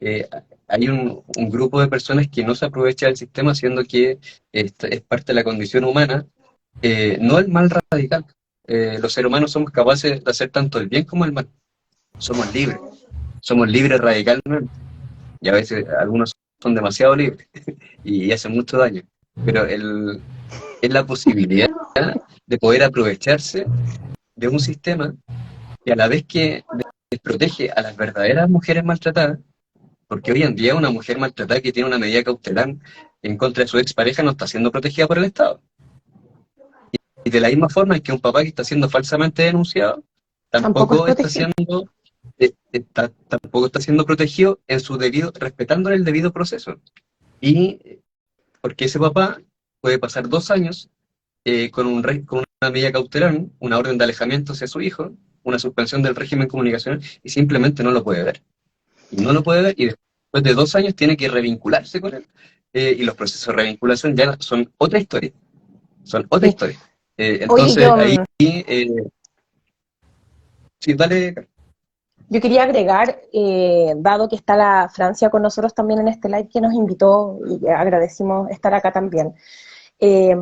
eh, hay un grupo de personas que no se aprovecha del sistema, siendo que es parte de la condición humana, no el mal radical. Los seres humanos somos capaces de hacer tanto el bien como el mal. Somos libres, somos libres radicalmente, y a veces algunos son demasiado libres y hacen mucho daño, pero es la posibilidad de poder aprovecharse de un sistema que a la vez que desprotege a las verdaderas mujeres maltratadas, porque hoy en día una mujer maltratada que tiene una medida cautelar en contra de su expareja no está siendo protegida por el Estado. Y de la misma forma en que un papá que está siendo falsamente denunciado tampoco es tampoco está protegido. siendo tampoco está siendo protegido en su debido, respetándole el debido proceso. Y porque ese papá puede pasar 2 años con una medida cautelar, una orden de alejamiento hacia su hijo, una suspensión del régimen comunicacional, y simplemente no lo puede ver. Y no lo puede ver, y después de 2 años tiene que revincularse con él. Y los procesos de revinculación ya son otra historia. Son otra Sí. historia. Oye, Entonces, ahí, sí, dale. yo quería agregar, dado que está la Francia con nosotros también en este live que nos invitó y agradecimos estar acá también. Eh,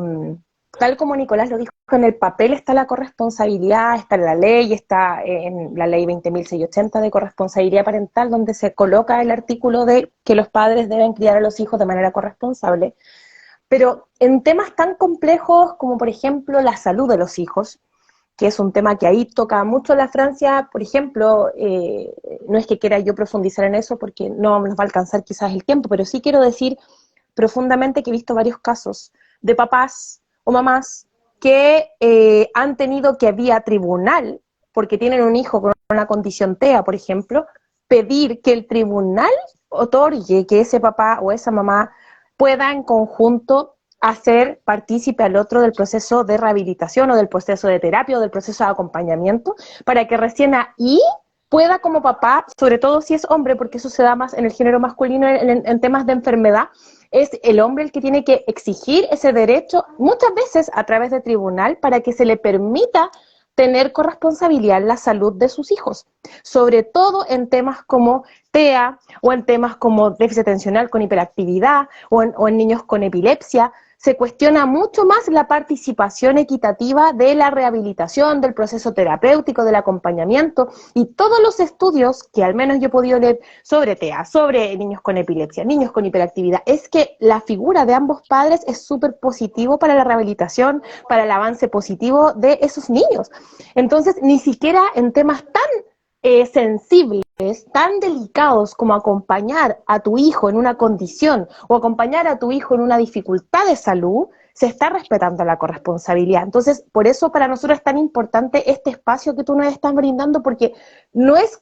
Tal como Nicolás lo dijo, en el papel está la corresponsabilidad, está en la ley, está en la ley 20.680 de corresponsabilidad parental, donde se coloca el artículo de que los padres deben criar a los hijos de manera corresponsable. Pero en temas tan complejos como, por ejemplo, la salud de los hijos, que es un tema que ahí toca mucho la Francia, por ejemplo, no es que quiera yo profundizar en eso porque no nos va a alcanzar quizás el tiempo, pero sí quiero decir profundamente que he visto varios casos de papás o mamás que han tenido que vía tribunal, porque tienen un hijo con una condición TEA, por ejemplo, pedir que el tribunal otorgue que ese papá o esa mamá pueda en conjunto hacer partícipe al otro del proceso de rehabilitación o del proceso de terapia o del proceso de acompañamiento, para que recién ahí pueda como papá, sobre todo si es hombre, porque eso se da más en el género masculino en temas de enfermedad, es el hombre el que tiene que exigir ese derecho, muchas veces a través de tribunal, para que se le permita tener corresponsabilidad en la salud de sus hijos, sobre todo en temas como TEA o en temas como déficit atencional con hiperactividad o en niños con epilepsia. Se cuestiona mucho más la participación equitativa de la rehabilitación, del proceso terapéutico, del acompañamiento, y todos los estudios que al menos yo he podido leer sobre TEA, sobre niños con epilepsia, niños con hiperactividad, es que la figura de ambos padres es súper positivo para la rehabilitación, para el avance positivo de esos niños. Entonces, ni siquiera en temas tan sensibles, tan delicados como acompañar a tu hijo en una condición o acompañar a tu hijo en una dificultad de salud, se está respetando la corresponsabilidad. Entonces, por eso para nosotros es tan importante este espacio que tú nos estás brindando, porque no es,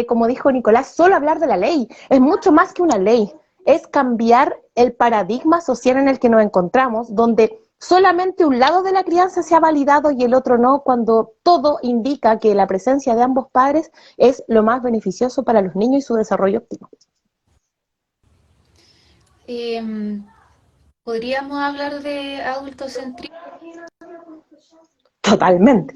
como dijo Nicolás, solo hablar de la ley, es mucho más que una ley, es cambiar el paradigma social en el que nos encontramos, donde solamente un lado de la crianza se ha validado y el otro no, cuando todo indica que la presencia de ambos padres es lo más beneficioso para los niños y su desarrollo óptimo. ¿Podríamos hablar de adultocentrismo? Totalmente.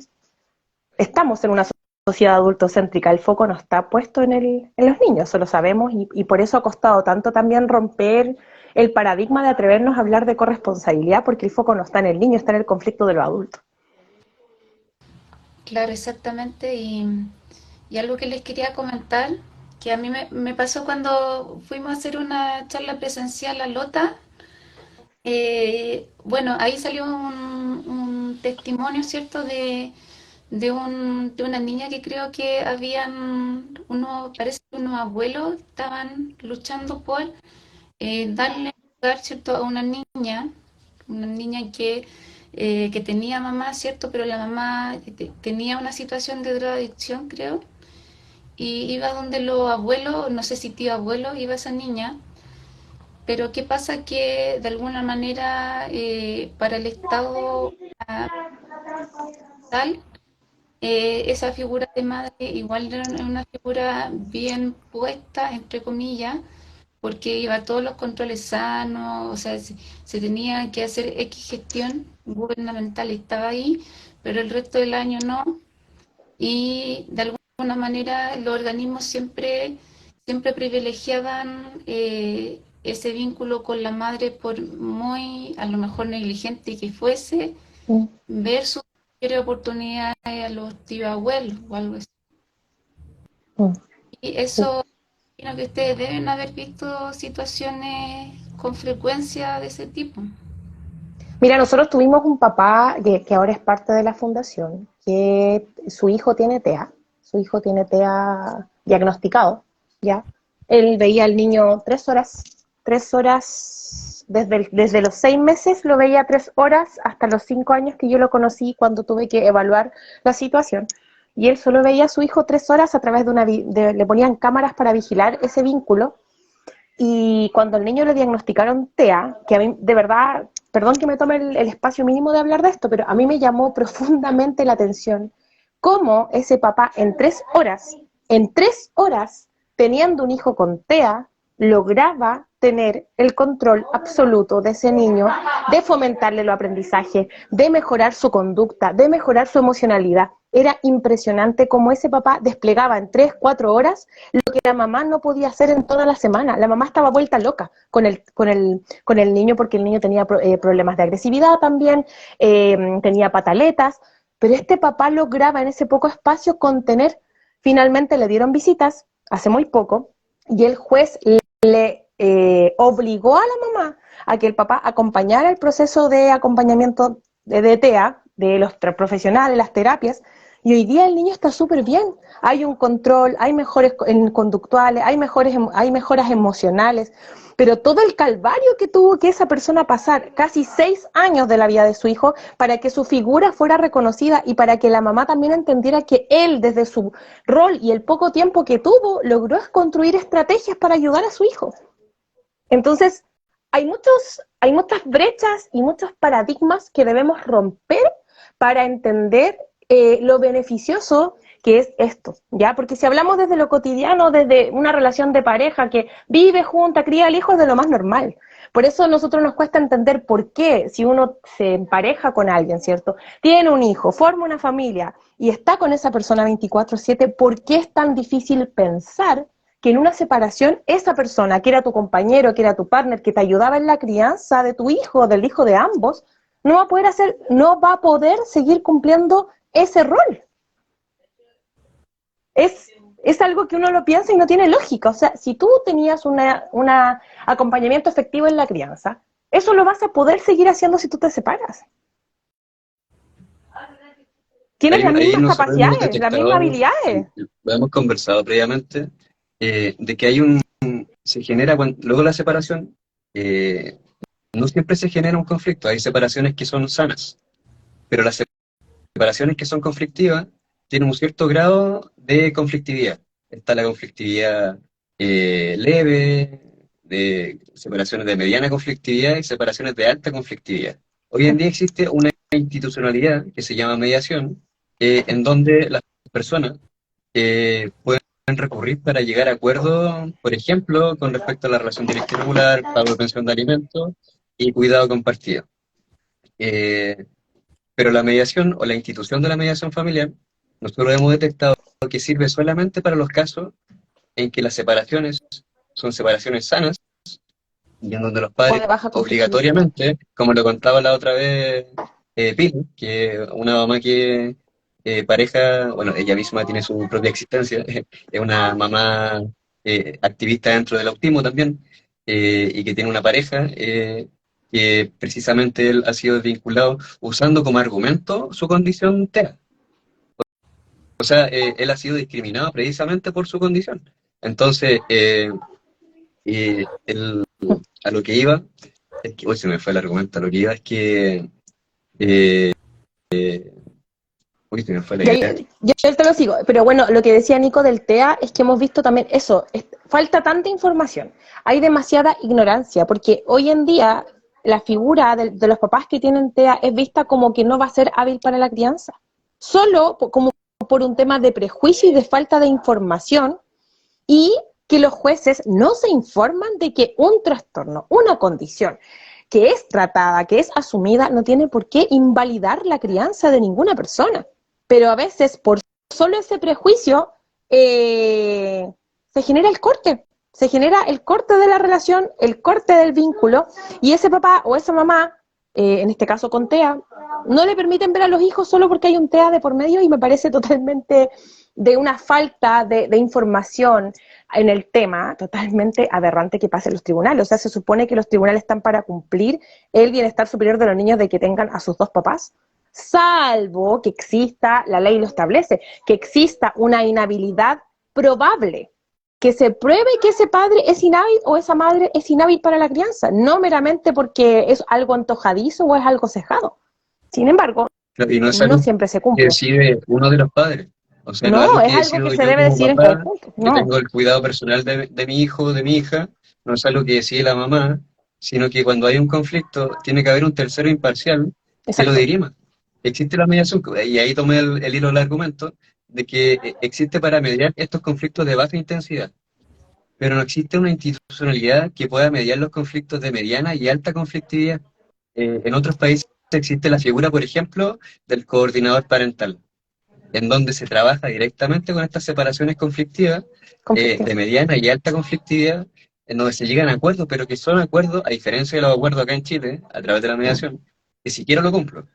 Estamos en una sociedad adultocéntrica, el foco no está puesto en los niños, eso lo sabemos, y por eso ha costado tanto también romper el paradigma de atrevernos a hablar de corresponsabilidad, porque el foco no está en el niño, está en el conflicto de los adultos. Claro, exactamente. Y algo que les quería comentar, que a mí me pasó cuando fuimos a hacer una charla presencial a Lota. Bueno, ahí salió un testimonio, ¿cierto? De una niña que creo que habían parece que unos abuelos estaban luchando por darle lugar, ¿cierto? A una niña que tenía mamá, ¿cierto? Pero la mamá tenía una situación de drogadicción, creo, y iba donde los abuelos, no sé si tío abuelo, iba esa niña, pero ¿qué pasa? Que de alguna manera para el Estado tal, esa figura de madre igual era una figura bien puesta, entre comillas, porque iba a todos los controles sanos, o sea, se tenía que hacer X gestión gubernamental, estaba ahí, pero el resto del año no. Y de alguna manera los organismos siempre privilegiaban ese vínculo con la madre por muy, a lo mejor negligente que fuese, Mm. versus quiere oportunidades a los tíos abuelos o algo así. Mm. Y Sí. eso, creo que ustedes deben haber visto situaciones con frecuencia de ese tipo. Mira, nosotros tuvimos un papá que ahora es parte de la fundación, que su hijo tiene TEA diagnosticado, ¿ya? Él veía al niño 3 horas, desde los 6 meses lo veía 3 horas hasta los 5 años que yo lo conocí cuando tuve que evaluar la situación. Y él solo veía a su hijo 3 horas a través le ponían cámaras para vigilar ese vínculo. Y cuando al niño le diagnosticaron TEA, que a mí, de verdad, perdón que me tome el espacio mínimo de hablar de esto, pero a mí me llamó profundamente la atención cómo ese papá en tres horas, teniendo un hijo con TEA, lograba tener el control absoluto de ese niño, de fomentarle el aprendizaje, de mejorar su conducta, de mejorar su emocionalidad. Era impresionante cómo ese papá desplegaba en 3, 4 horas lo que la mamá no podía hacer en toda la semana. La mamá estaba vuelta loca con el niño, porque el niño tenía problemas de agresividad también, tenía pataletas, pero este papá lograba en ese poco espacio contener. Finalmente le dieron visitas hace muy poco y el juez le obligó a la mamá a que el papá acompañara el proceso de acompañamiento de TEA, de los profesionales, las terapias, y hoy día el niño está súper bien. Hay un control, hay mejores conductuales, hay mejoras emocionales, pero todo el calvario que tuvo que esa persona pasar, casi 6 años de la vida de su hijo, para que su figura fuera reconocida y para que la mamá también entendiera que él, desde su rol y el poco tiempo que tuvo, logró construir estrategias para ayudar a su hijo. Entonces, hay muchas brechas y muchos paradigmas que debemos romper para entender lo beneficioso que es esto, ¿ya? Porque si hablamos desde lo cotidiano, desde una relación de pareja que vive junta, cría al hijo, es de lo más normal. Por eso a nosotros nos cuesta entender por qué, si uno se empareja con alguien, ¿cierto? Tiene un hijo, forma una familia y está con esa persona 24/7, ¿por qué es tan difícil pensar que en una separación esa persona, que era tu compañero, que era tu partner, que te ayudaba en la crianza de tu hijo, del hijo de ambos, no va a poder seguir cumpliendo ese rol? Es algo que uno lo piensa y no tiene lógica. O sea, si tú tenías un acompañamiento efectivo en la crianza, eso lo vas a poder seguir haciendo si tú te separas. Tienes las Ahí mismas nosotros hemos capacidades, las mismas detectado, habilidades. lo hemos conversado previamente, de que se genera, luego de la separación, no siempre se genera un conflicto. Hay separaciones que son sanas, pero las separaciones que son conflictivas tienen un cierto grado de conflictividad. Está la conflictividad leve, de separaciones de mediana conflictividad y separaciones de alta conflictividad. Hoy en día existe una institucionalidad que se llama mediación, en donde las personas pueden recurrir para llegar a acuerdos, por ejemplo, con respecto a la relación directa y regular, pago de pensión de alimentos y cuidado compartido. Eh, pero la mediación o la institución de la mediación familiar, nosotros hemos detectado que sirve solamente para los casos en que las separaciones son separaciones sanas y en donde los O padres de baja conflictividad. obligatoriamente, como lo contaba la otra vez Pili, que una mamá que pareja, bueno, ella misma tiene su propia existencia, es una mamá activista dentro del autismo también, y que tiene una pareja que precisamente él ha sido vinculado usando como argumento su condición TEA. O sea, él ha sido discriminado precisamente por su condición. Entonces, él, a lo que iba, es que, hoy se me fue el argumento, a lo que iba es que, eh, uy, se me fue la Yo, idea. yo te lo sigo, pero bueno, lo que decía Nico del TEA es que hemos visto también eso, falta tanta información, hay demasiada ignorancia, porque hoy en día la figura de los papás que tienen TEA es vista como que no va a ser hábil para la crianza, solo como por un tema de prejuicio y de falta de información, y que los jueces no se informan de que un trastorno, una condición que es tratada, que es asumida, no tiene por qué invalidar la crianza de ninguna persona. Pero a veces, por solo ese prejuicio, se genera el corte. Se genera el corte de la relación, el corte del vínculo, y ese papá o esa mamá, en este caso con TEA, no le permiten ver a los hijos solo porque hay un TEA de por medio, y me parece totalmente de una falta de información en el tema, totalmente aberrante que pase en los tribunales. O sea, se supone que los tribunales están para cumplir el bienestar superior de los niños de que tengan a sus dos papás, salvo que exista, la ley lo establece, que exista una inhabilidad probable, que se pruebe que ese padre es inhábil o esa madre es inhábil para la crianza, no meramente porque es algo antojadizo o es algo cejado. Sin embargo, Y no es no algo siempre se que cumple. decide uno de los padres. O sea, no es No, algo es que algo decido que se yo debe como decir en papá, conjunto. que No, tengo el cuidado personal de mi hijo, de mi hija, no es algo que decide la mamá, sino que cuando hay un conflicto tiene que haber un tercero imparcial que lo exacto. dirima. Existe la mediación, y ahí tomé el hilo del argumento, de que existe para mediar estos conflictos de baja intensidad, pero no existe una institucionalidad que pueda mediar los conflictos de mediana y alta conflictividad. En otros países existe la figura, por ejemplo, del coordinador parental, en donde se trabaja directamente con estas separaciones conflictivas de Conflictivo. mediana y alta conflictividad, en donde se llegan a acuerdos, pero que son acuerdos, a diferencia de los acuerdos acá en Chile, a través de la mediación, que siquiera lo cumplo,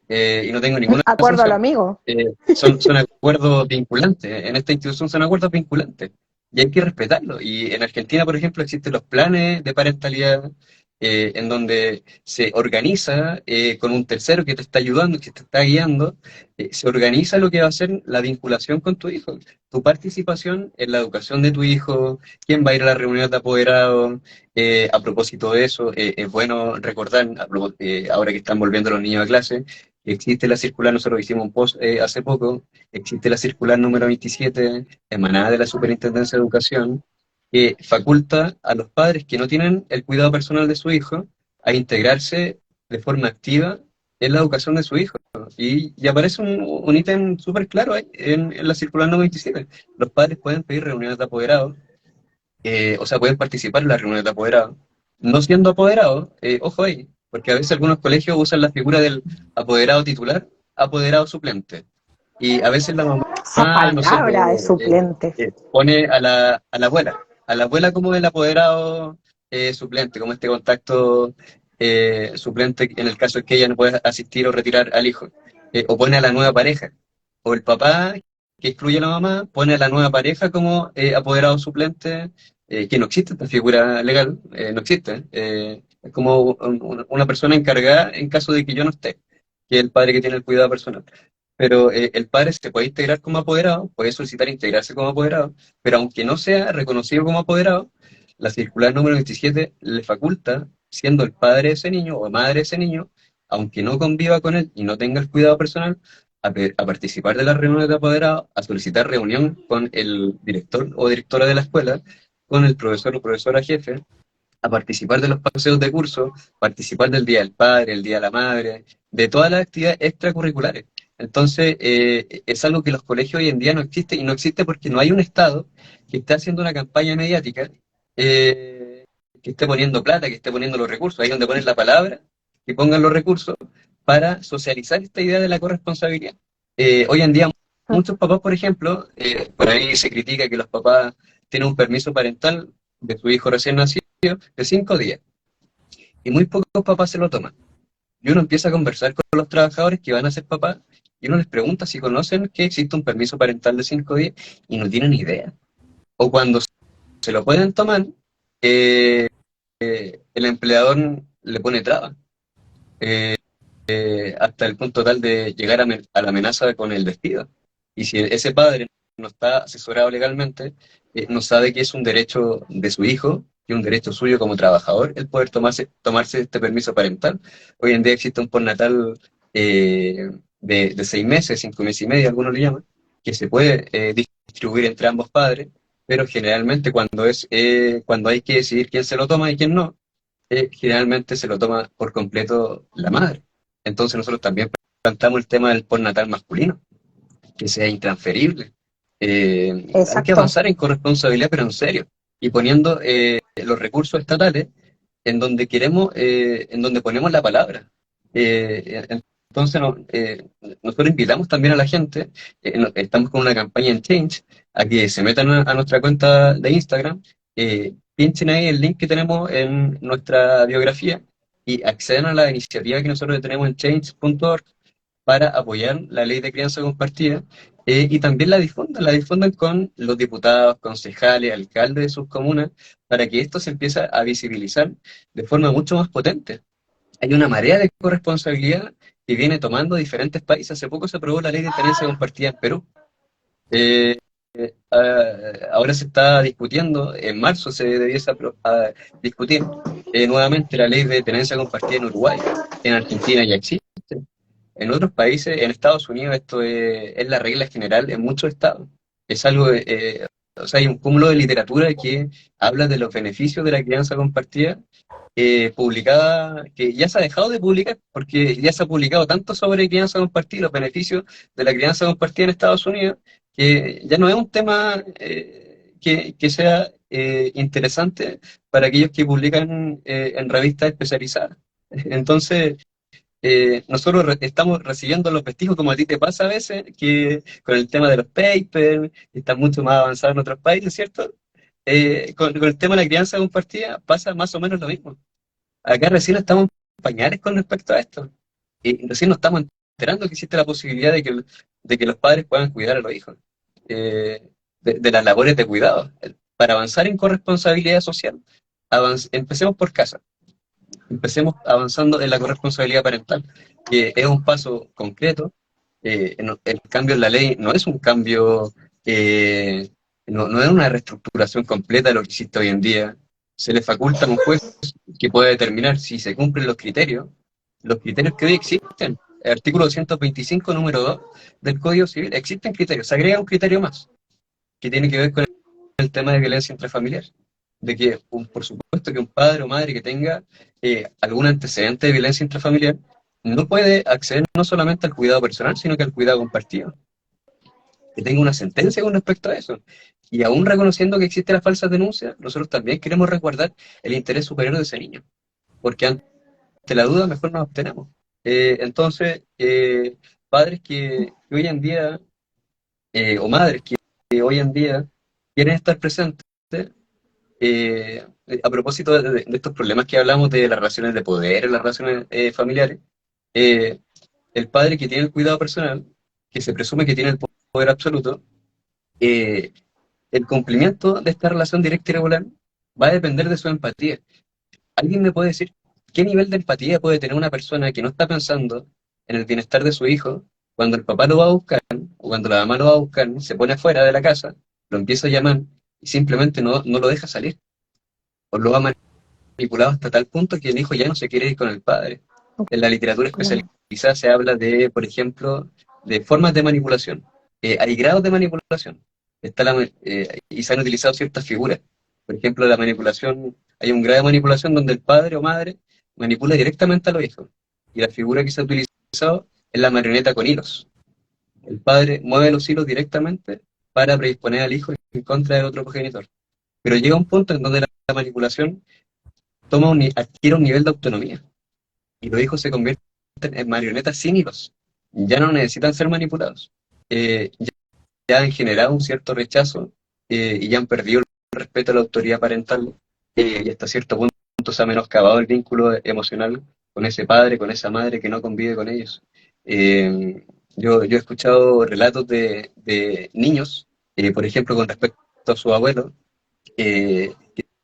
y no tengo ninguna Acuerdo al sanción. amigo. Son acuerdos vinculantes, en esta institución son acuerdos vinculantes, y hay que respetarlo. Y en Argentina, por ejemplo, existen los planes de parentalidad, en donde se organiza con un tercero que te está ayudando, que te está guiando, se organiza lo que va a ser la vinculación con tu hijo, tu participación en la educación de tu hijo, quién va a ir a las reuniones de apoderados. A propósito de eso, es bueno recordar, ahora que están volviendo los niños a clase, existe la circular, nosotros hicimos un post hace poco, existe la circular número 27, emanada de la Superintendencia de Educación, que faculta a los padres que no tienen el cuidado personal de su hijo a integrarse de forma activa en la educación de su hijo. Y aparece un ítem súper claro ahí en la circular número 27. Los padres pueden pedir reuniones de apoderados, o sea, pueden participar en las reuniones de apoderados, no siendo apoderados, ojo ahí, porque a veces algunos colegios usan la figura del apoderado titular, apoderado suplente. Y a veces la Esa mamá, no sé, palabra es suplente. pone a la abuela como el apoderado suplente, como este contacto suplente en el caso de que ella no pueda asistir o retirar al hijo. O pone a la nueva pareja. O el papá, que excluye a la mamá, pone a la nueva pareja como apoderado suplente, que no existe esta figura legal, no existe. Es como una persona encargada en caso de que yo no esté, que es el padre que tiene el cuidado personal. Pero el padre se puede integrar como apoderado, puede solicitar integrarse como apoderado, pero aunque no sea reconocido como apoderado, la circular número 27 le faculta, siendo el padre de ese niño o madre de ese niño, aunque no conviva con él y no tenga el cuidado personal, a participar de las reuniones de apoderados, a solicitar reunión con el director o directora de la escuela, con el profesor o profesora jefe, a participar de los paseos de curso, participar del Día del Padre, el Día de la Madre, de todas las actividades extracurriculares. Entonces, es algo que los colegios hoy en día no existe, y no existe porque no hay un Estado que esté haciendo una campaña mediática, que esté poniendo plata, que esté poniendo los recursos, ahí donde ponen la palabra, que pongan los recursos para socializar esta idea de la corresponsabilidad. Hoy en día, muchos papás, por ejemplo, por ahí se critica que los papás tienen un permiso parental de su hijo recién nacido de 5 días, y muy pocos papás se lo toman. Y uno empieza a conversar con los trabajadores que van a ser papás, y uno les pregunta si conocen que existe un permiso parental de 5 días, y no tienen idea. O cuando se lo pueden tomar, eh, el empleador le pone trabas, hasta el punto tal de llegar a la amenaza con el despido. Y si ese padre no está asesorado legalmente, no sabe que es un derecho de su hijo y un derecho suyo como trabajador el poder tomarse este permiso parental. Hoy en día existe un postnatal, de 6 meses, 5 meses y medio, algunos le llaman, que se puede distribuir entre ambos padres, pero generalmente cuando hay que decidir quién se lo toma y quién no, generalmente se lo toma por completo la madre. Entonces nosotros también planteamos el tema del postnatal masculino, que sea intransferible. Hay que Exacto. avanzar en corresponsabilidad, pero en serio, y poniendo los recursos estatales en donde ponemos la palabra. Entonces, nosotros invitamos también a la gente, estamos con una campaña en Change, a que se metan a nuestra cuenta de Instagram, pinchen ahí el link que tenemos en nuestra biografía y accedan a la iniciativa que nosotros tenemos en change.org para apoyar la ley de crianza compartida, y también la difundan con los diputados, concejales, alcaldes de sus comunas, para que esto se empiece a visibilizar de forma mucho más potente. Hay una marea de corresponsabilidad que viene tomando diferentes países. Hace poco se aprobó la ley de tenencia compartida en Perú. Eh, Ahora se está discutiendo, en marzo se debiese discutir nuevamente la ley de tenencia compartida en Uruguay. En Argentina ya existe. En otros países, en Estados Unidos, esto es la regla general en muchos estados. Es algo, o sea, hay un cúmulo de literatura que habla de los beneficios de la crianza compartida, publicada, que ya se ha dejado de publicar, porque ya se ha publicado tanto sobre crianza compartida, los beneficios de la crianza compartida en Estados Unidos, que ya no es un tema que sea interesante para aquellos que publican en revistas especializadas. Entonces, nosotros estamos recibiendo los vestigios, como a ti te pasa a veces, que con el tema de los papers, que están mucho más avanzados en otros países, ¿cierto? Con el tema de la crianza compartida pasa más o menos lo mismo. Acá recién estamos en pañales con respecto a esto. Y recién nos estamos enterando que existe la posibilidad de que los padres puedan cuidar a los hijos, de las labores de cuidado. Para avanzar en corresponsabilidad social, empecemos por casa. Empecemos avanzando en la corresponsabilidad parental, que es un paso concreto. El cambio en la ley no es un cambio, no es una reestructuración completa de lo que existe hoy en día. Se le faculta a un juez que puede determinar si se cumplen los criterios que hoy existen. El artículo 225, número 2 del Código Civil, existen criterios, se agrega un criterio más, que tiene que ver con el tema de violencia intrafamiliar, de que, por supuesto, que un padre o madre que tenga algún antecedente de violencia intrafamiliar no puede acceder no solamente al cuidado personal, sino que al cuidado compartido, que tenga una sentencia con respecto a eso. Y aún reconociendo que existe la falsa denuncia, nosotros también queremos resguardar el interés superior de ese niño, porque ante la duda mejor nos abstenemos. Entonces, padres que hoy en día, o madres que hoy en día quieren estar presentes, a propósito de estos problemas que hablamos de las relaciones de poder, las relaciones familiares, eh, el padre que tiene el cuidado personal, que se presume que tiene el poder absoluto, eh, el cumplimiento de esta relación directa y regular va a depender de su empatía. ¿Alguien me puede decir qué nivel de empatía puede tener una persona que no está pensando en el bienestar de su hijo cuando el papá lo va a buscar o cuando la mamá lo va a buscar, se pone afuera de la casa, lo empieza a llamar y simplemente no lo deja salir? O lo ha manipulado hasta tal punto que el hijo ya no se quiere ir con el padre. En la literatura especializada se habla de, por ejemplo, de formas de manipulación. Hay grados de manipulación. Y se han utilizado ciertas figuras. Por ejemplo, la manipulación, hay un grado de manipulación donde el padre o madre manipula directamente a los hijos. Y la figura que se ha utilizado es la marioneta con hilos. El padre mueve los hilos directamente para predisponer al hijo en contra del otro progenitor. Pero llega un punto en donde la manipulación adquiere un nivel de autonomía. Y los hijos se convierten en marionetas sin hilos. Ya no necesitan ser manipulados. Ya han generado un cierto rechazo y ya han perdido el respeto a la autoridad parental y hasta cierto punto se ha menoscabado el vínculo emocional con ese padre, con esa madre que no convive con ellos. Yo he escuchado relatos de niños, por ejemplo, con respecto a su abuelo, que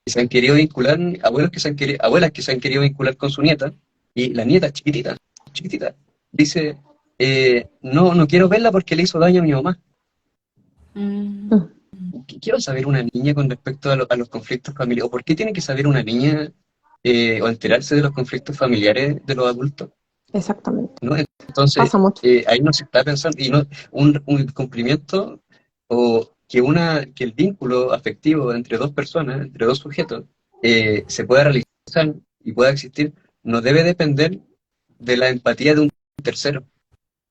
se han querido vincular, abuelas que se han querido vincular con su nieta, y la nieta chiquitita, chiquitita, dice, no quiero verla porque le hizo daño a mi mamá. Mm. ¿Qué va a saber una niña con respecto a los conflictos familiares? ¿O por qué tiene que saber una niña o enterarse de los conflictos familiares de los adultos? Exactamente. ¿No? Entonces, Pasa mucho. ahí no se está pensando, y no un cumplimiento o que el vínculo afectivo entre dos personas, entre dos sujetos, se pueda realizar y pueda existir, no debe depender de la empatía de un tercero,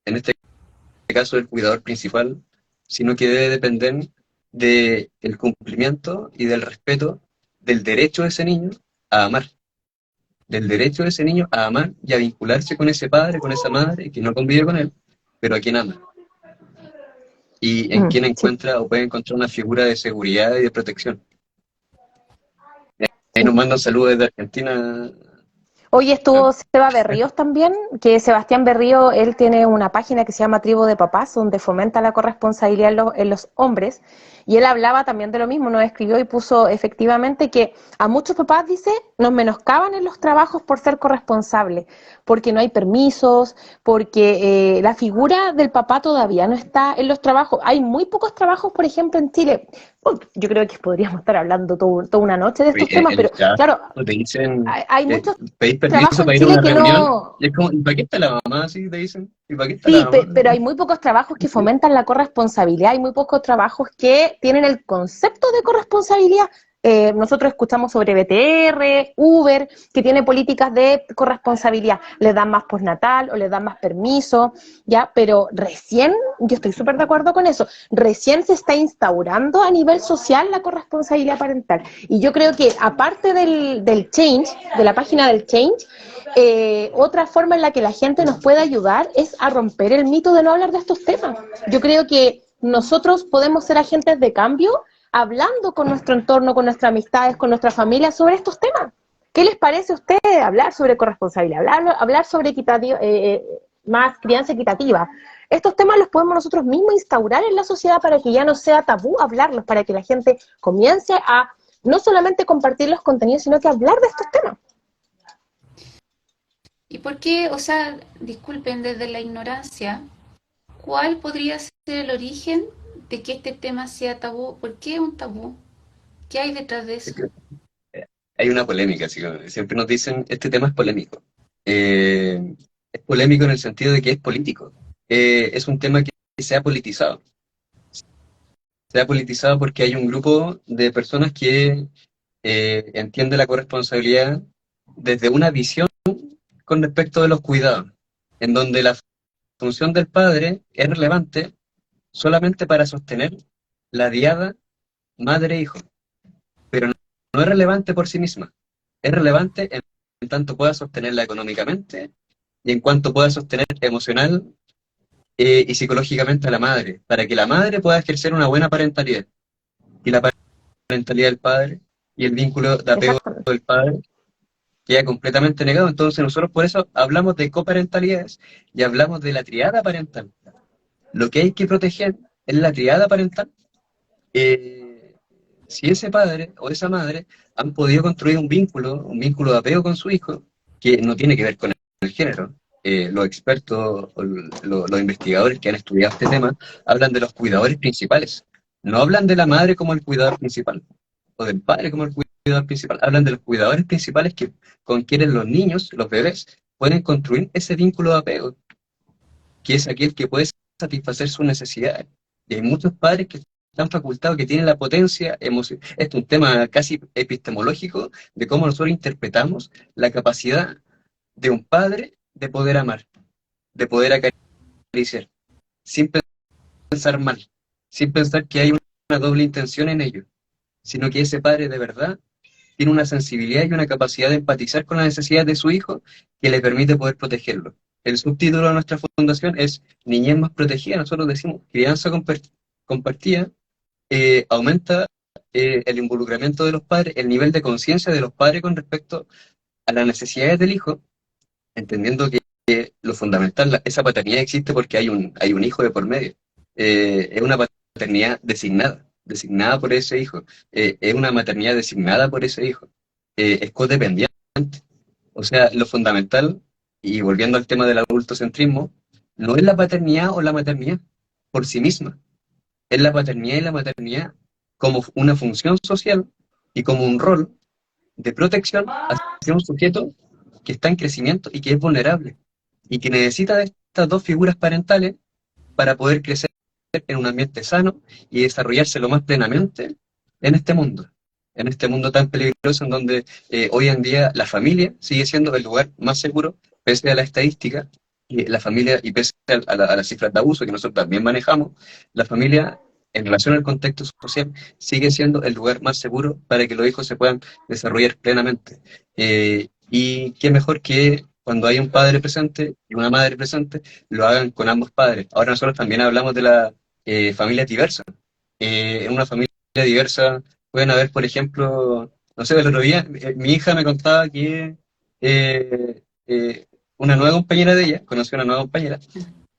en este caso el cuidador principal, sino que debe depender del cumplimiento y del respeto del derecho de ese niño a amar, del derecho de ese niño a amar y a vincularse con ese padre, con esa madre que no convive con él, pero a quien ama. Y en quien Sí, encuentra o puede encontrar una figura de seguridad y de protección. Ahí sí. nos mandan saludos desde Argentina. Hoy estuvo Seba Berríos también, que Sebastián Berrío, él tiene una página que se llama Tribu de Papás, donde fomenta la corresponsabilidad en los hombres, y él hablaba también de lo mismo, nos escribió y puso efectivamente que a muchos papás, dice, nos menoscaban en los trabajos por ser corresponsables, porque no hay permisos, porque la figura del papá todavía no está en los trabajos. Hay muy pocos trabajos, por ejemplo, en Chile. Yo creo que podríamos estar hablando toda una noche de estos temas, En pero los chat claro, te dicen, hay muchos pedís trabajos permiso en para ir a Chile una que reunión, no. y es como, ¿y para qué está la mamá? Así te dicen, ¿y para qué está Sí, la mamá? pero hay muy pocos trabajos que fomentan la corresponsabilidad, hay muy pocos trabajos que tienen el concepto de corresponsabilidad. Nosotros escuchamos sobre BTR, Uber, que tiene políticas de corresponsabilidad. Les dan más postnatal o les dan más permiso, ¿ya? Pero recién, yo estoy súper de acuerdo con eso, recién se está instaurando a nivel social la corresponsabilidad parental. Y yo creo que aparte del Change, de la página del Change, otra forma en la que la gente nos puede ayudar es a romper el mito de no hablar de estos temas. Yo creo que nosotros podemos ser agentes de cambio hablando con nuestro entorno, con nuestras amistades, con nuestra familia sobre estos temas. ¿Qué les parece a ustedes hablar sobre corresponsabilidad, hablar sobre más crianza equitativa? Estos temas los podemos nosotros mismos instaurar en la sociedad para que ya no sea tabú hablarlos, para que la gente comience a no solamente compartir los contenidos, sino que hablar de estos temas. ¿Y por qué, o sea, disculpen, desde la ignorancia, cuál podría ser el origen de que este tema sea tabú? ¿Por qué un tabú? ¿Qué hay detrás de eso? Hay una polémica, así que siempre nos dicen, este tema es polémico. Es polémico en el sentido de que es político. Es un tema que se ha politizado. Se ha politizado porque hay un grupo de personas que entiende la corresponsabilidad desde una visión con respecto de los cuidados, en donde la función del padre es relevante solamente para sostener la diada madre-hijo, pero no es relevante por sí misma. Es relevante en tanto pueda sostenerla económicamente y en cuanto pueda sostener emocional y psicológicamente a la madre, para que la madre pueda ejercer una buena parentalidad. Y la parentalidad del padre y el vínculo de apego Exactamente. del padre queda completamente negado. Entonces nosotros por eso hablamos de coparentalidades y hablamos de la triada parental. Lo que hay que proteger es la triada parental. Eh, si ese padre o esa madre han podido construir un vínculo de apego con su hijo, que no tiene que ver con el género. Los expertos, o los investigadores que han estudiado este tema, hablan de los cuidadores principales. No hablan de la madre como el cuidador principal, o del padre como el cuidador principal. Hablan de los cuidadores principales con quienes los niños, los bebés, pueden construir ese vínculo de apego, que es aquel que puede satisfacer sus necesidades. Y hay muchos padres que tan facultado, que tiene la potencia emocional. Esto es un tema casi epistemológico de cómo nosotros interpretamos la capacidad de un padre de poder amar, de poder acariciar, sin pensar mal, sin pensar que hay una doble intención en ello, sino que ese padre de verdad tiene una sensibilidad y una capacidad de empatizar con las necesidades de su hijo que le permite poder protegerlo. El subtítulo de nuestra fundación es Niñez más protegida. Nosotros decimos crianza compartida, aumenta el involucramiento de los padres, el nivel de conciencia de los padres con respecto a las necesidades del hijo, entendiendo que lo fundamental, esa paternidad existe porque hay un hijo de por medio. Es una paternidad designada por ese hijo. Es una maternidad designada por ese hijo. Es codependiente. O sea, lo fundamental, y volviendo al tema del adultocentrismo, no es la paternidad o la maternidad por sí misma, es la paternidad y la maternidad como una función social y como un rol de protección hacia un sujeto que está en crecimiento y que es vulnerable y que necesita de estas dos figuras parentales para poder crecer en un ambiente sano y desarrollarse lo más plenamente en este mundo tan peligroso en donde hoy en día la familia sigue siendo el lugar más seguro, pese a la estadística, y la familia, y pese a las cifras de abuso que nosotros también manejamos, la familia, en relación al contexto social, sigue siendo el lugar más seguro para que los hijos se puedan desarrollar plenamente. Y qué mejor que cuando hay un padre presente y una madre presente, lo hagan con ambos padres. Ahora nosotros también hablamos de la familia diversa. En una familia diversa pueden haber, por ejemplo, no sé, el otro día mi hija me contaba que eh, eh, una nueva compañera de ella, conoció una nueva compañera,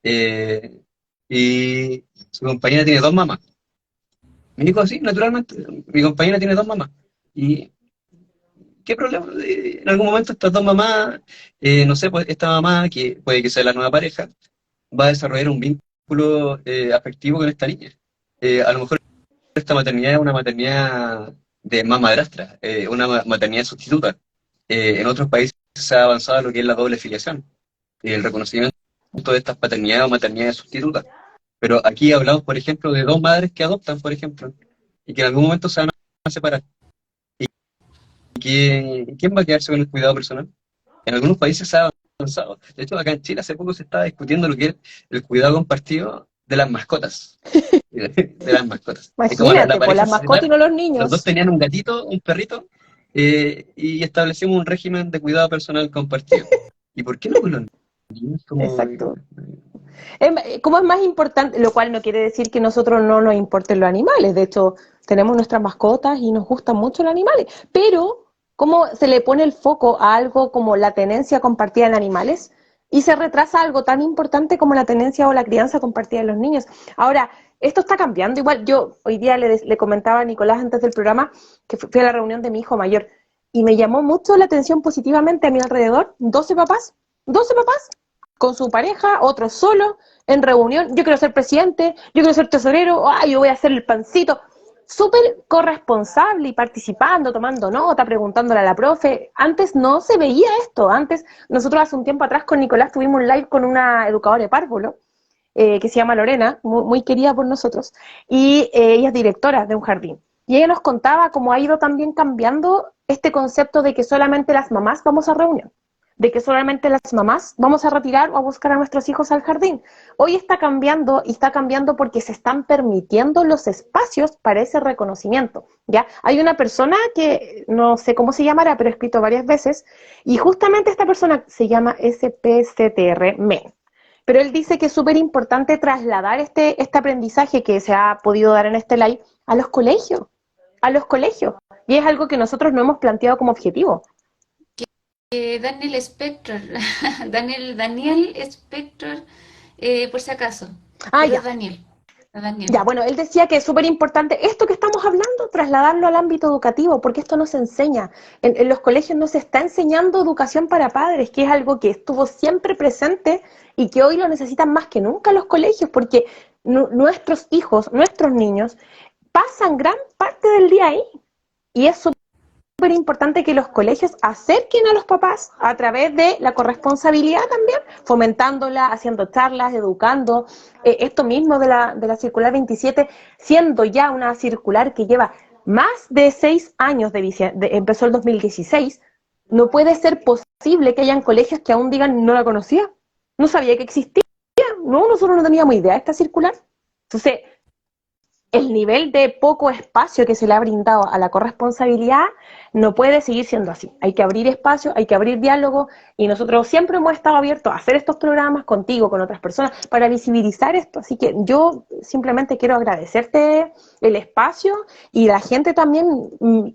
eh, y su compañera tiene dos mamás. Me dijo así, naturalmente, mi compañera tiene dos mamás. ¿Y qué problema? En algún momento estas dos mamás, no sé, pues esta mamá, que puede que sea la nueva pareja, va a desarrollar un vínculo afectivo con esta niña. A lo mejor esta maternidad es una maternidad de más madrastra, una maternidad sustituta. En otros países se ha avanzado lo que es la doble filiación, el reconocimiento de estas paternidades o maternidades sustitutas. Pero aquí hablamos, por ejemplo, de dos madres que adoptan, por ejemplo, y que en algún momento se van a separar. ¿Quién va a quedarse con el cuidado personal? En algunos países se ha avanzado. De hecho, acá en Chile hace poco se estaba discutiendo lo que es el cuidado compartido de las mascotas. De las mascotas. Es como la Imagínate, por pareja las se mascotas y separa, no los los dos niños. tenían un gatito, un perrito, y establecimos un régimen de cuidado personal compartido. ¿Y por qué no con los niños? Como, Exacto. ¿Cómo es más importante? Lo cual no quiere decir que nosotros no nos importen los animales. De hecho, tenemos nuestras mascotas y nos gustan mucho los animales. Pero, ¿cómo se le pone el foco a algo como la tenencia compartida en animales? Y se retrasa algo tan importante como la tenencia o la crianza compartida en los niños. Ahora, esto está cambiando. Igual yo hoy día le comentaba a Nicolás antes del programa que fui a la reunión de mi hijo mayor y me llamó mucho la atención positivamente a mi alrededor 12 papás con su pareja, otros solo, en reunión, yo quiero ser presidente, yo quiero ser tesorero, yo voy a hacer el pancito, súper corresponsable y participando, tomando nota, preguntándole a la profe. Antes no se veía esto. Antes, nosotros hace un tiempo atrás con Nicolás tuvimos un live con una educadora de párvulo, que se llama Lorena, muy querida por nosotros, y ella es directora de un jardín. Y ella nos contaba cómo ha ido también cambiando este concepto de que solamente las mamás vamos a reunión, de que solamente las mamás vamos a retirar o a buscar a nuestros hijos al jardín. Hoy está cambiando y está cambiando porque se están permitiendo los espacios para ese reconocimiento. ¿Ya? Hay una persona que no sé cómo se llamará, pero he escrito varias veces, y justamente esta persona se llama SPCTR Men. Pero él dice que es súper importante trasladar este aprendizaje que se ha podido dar en este live a los colegios, y es algo que nosotros no hemos planteado como objetivo. Daniel Spector, Daniel Spector, por si acaso. Pero Ya. es Daniel. Ya, bueno, él decía que es súper importante esto que estamos hablando, trasladarlo al ámbito educativo, porque esto no se enseña. En los colegios no se está enseñando educación para padres, que es algo que estuvo siempre presente y que hoy lo necesitan más que nunca los colegios, porque nuestros hijos, nuestros niños, pasan gran parte del día ahí. Y es súper súper importante que los colegios acerquen a los papás a través de la corresponsabilidad también, fomentándola, haciendo charlas, educando. Esto mismo de la circular 27, siendo ya una circular que lleva más de 6 años empezó el 2016, no puede ser posible que hayan colegios que aún digan no la conocía, no sabía que existía, no, nosotros no teníamos idea de esta circular. Entonces, el nivel de poco espacio que se le ha brindado a la corresponsabilidad no puede seguir siendo así. Hay que abrir espacio, hay que abrir diálogo, y nosotros siempre hemos estado abiertos a hacer estos programas contigo, con otras personas, para visibilizar esto. Así que yo simplemente quiero agradecerte el espacio, y la gente también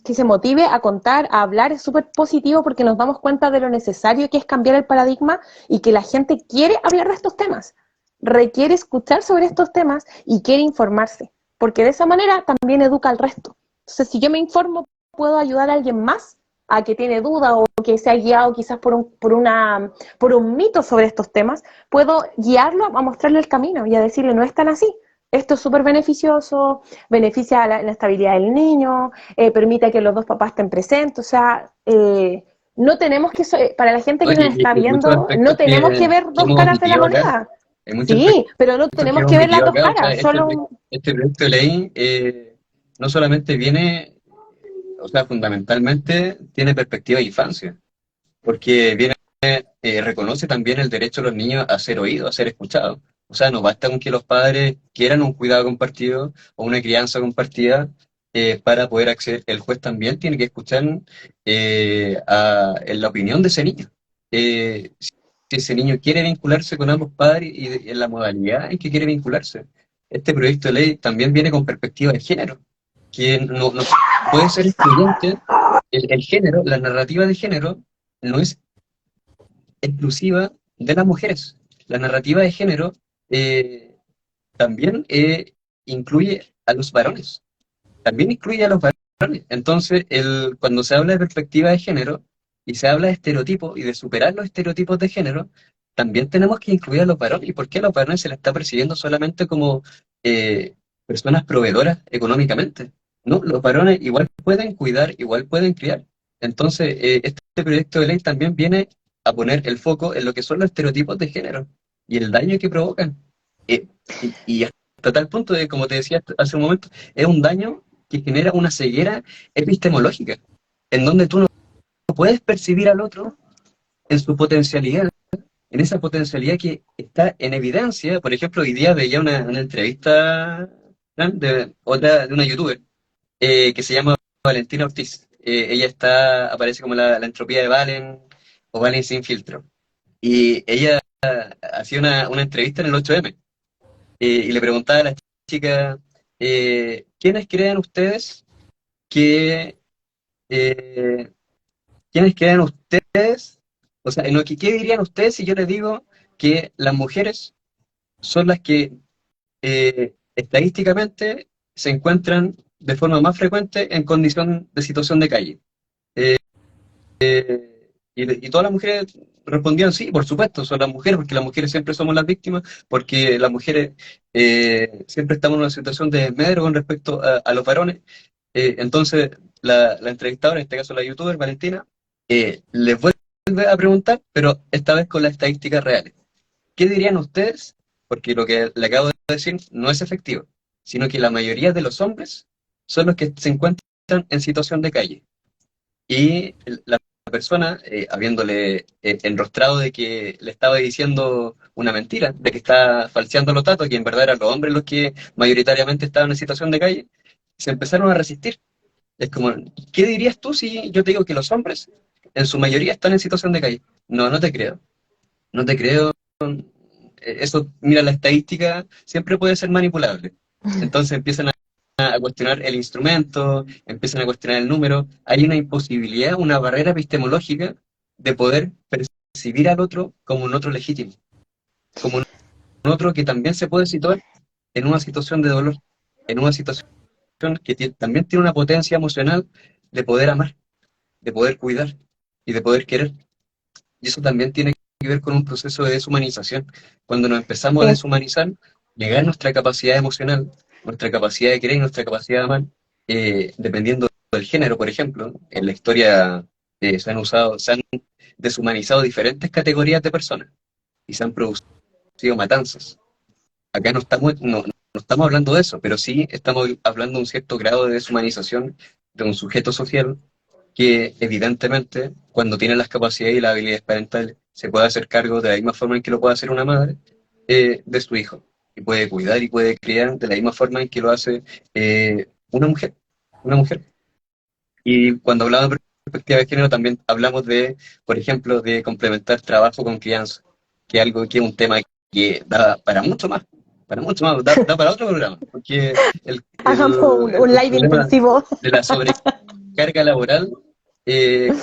que se motive a contar, a hablar, es súper positivo, porque nos damos cuenta de lo necesario que es cambiar el paradigma, y que la gente quiere hablar de estos temas, requiere escuchar sobre estos temas y quiere informarse, porque de esa manera también educa al resto. Entonces, si yo me informo, puedo ayudar a alguien más a que tiene duda o que se ha guiado quizás por un mito sobre estos temas, puedo guiarlo a mostrarle el camino y a decirle, no es tan así. Esto es súper beneficioso, beneficia a la estabilidad del niño, permite que los dos papás estén presentes. O sea, no tenemos que, para la gente que nos está viendo, no tenemos que ver dos caras de la moneda. Sí, pero no tenemos que ver las dos caras. Este proyecto de ley no solamente viene, o sea, fundamentalmente tiene perspectiva de infancia, porque viene, reconoce también el derecho de los niños a ser oídos, a ser escuchados. O sea, no basta con que los padres quieran un cuidado compartido o una crianza compartida para poder acceder. El juez también tiene que escuchar la opinión de ese niño. Si ese niño quiere vincularse con ambos padres y en la modalidad en que quiere vincularse. Este proyecto de ley también viene con perspectiva de género, que no puede ser excluyente. El género, la narrativa de género, no es exclusiva de las mujeres. La narrativa de género también incluye a los varones. También incluye a los varones. Entonces, cuando se habla de perspectiva de género y se habla de estereotipos y de superar los estereotipos de género, también tenemos que incluir a los varones. ¿Y por qué a los varones se les está percibiendo solamente como personas proveedoras económicamente? No, los varones igual pueden cuidar, igual pueden criar. Entonces, este proyecto de ley también viene a poner el foco en lo que son los estereotipos de género y el daño que provocan. Y hasta tal punto de, como te decía hace un momento, es un daño que genera una ceguera epistemológica, en donde tú no puedes percibir al otro en su potencialidad, en esa potencialidad que está en evidencia. Por ejemplo, hoy día veía una entrevista de una youtuber que se llama Valentina Ortiz. Ella aparece como la entropía de Valen o Valen sin filtro. Y ella hacía una entrevista en el 8M y le preguntaba a la chica, ¿quiénes creen ustedes que... eh, ¿quiénes creen ustedes? O sea, ¿qué dirían ustedes si yo les digo que las mujeres son las que estadísticamente se encuentran de forma más frecuente en condición de situación de calle? Y todas las mujeres respondían sí, por supuesto, son las mujeres, porque las mujeres siempre somos las víctimas, porque las mujeres siempre estamos en una situación de desmedro con respecto a los varones. Entonces, la entrevistadora, en este caso la youtuber, Valentina, les vuelve a preguntar, pero esta vez con las estadísticas reales. ¿Qué dirían ustedes? Porque lo que le acabo de decir no es efectivo, sino que la mayoría de los hombres son los que se encuentran en situación de calle. Y la persona, habiéndole enrostrado de que le estaba diciendo una mentira, de que está falseando los datos, que en verdad eran los hombres los que mayoritariamente estaban en situación de calle, se empezaron a resistir. Es como, ¿qué dirías tú si yo te digo que los hombres en su mayoría están en situación de calle? No, no te creo. No te creo. Eso, mira, la estadística siempre puede ser manipulable. Entonces empiezan a cuestionar el instrumento, empiezan a cuestionar el número. Hay una imposibilidad, una barrera epistemológica de poder percibir al otro como un otro legítimo, como un otro que también se puede situar en una situación de dolor, en una situación que también tiene una potencia emocional de poder amar, de poder cuidar y de poder querer. Y eso también tiene que ver con un proceso de deshumanización. Cuando nos empezamos a deshumanizar, negar nuestra capacidad emocional, nuestra capacidad de querer y nuestra capacidad de amar, dependiendo del género, por ejemplo, en la historia se han deshumanizado diferentes categorías de personas y se han producido matanzas. Acá no estamos hablando de eso, pero sí estamos hablando de un cierto grado de deshumanización de un sujeto social que evidentemente, cuando tiene las capacidades y las habilidades parentales, se puede hacer cargo de la misma forma en que lo puede hacer una madre de su hijo. Y puede cuidar y puede criar de la misma forma en que lo hace una mujer. Una mujer. Y cuando hablamos de perspectiva de género, también hablamos de, por ejemplo, de complementar trabajo con crianza, que es algo que es un tema que da para mucho más, da para otro programa, porque Hagamos un el live problema intensivo. de la sobrecarga laboral, eh,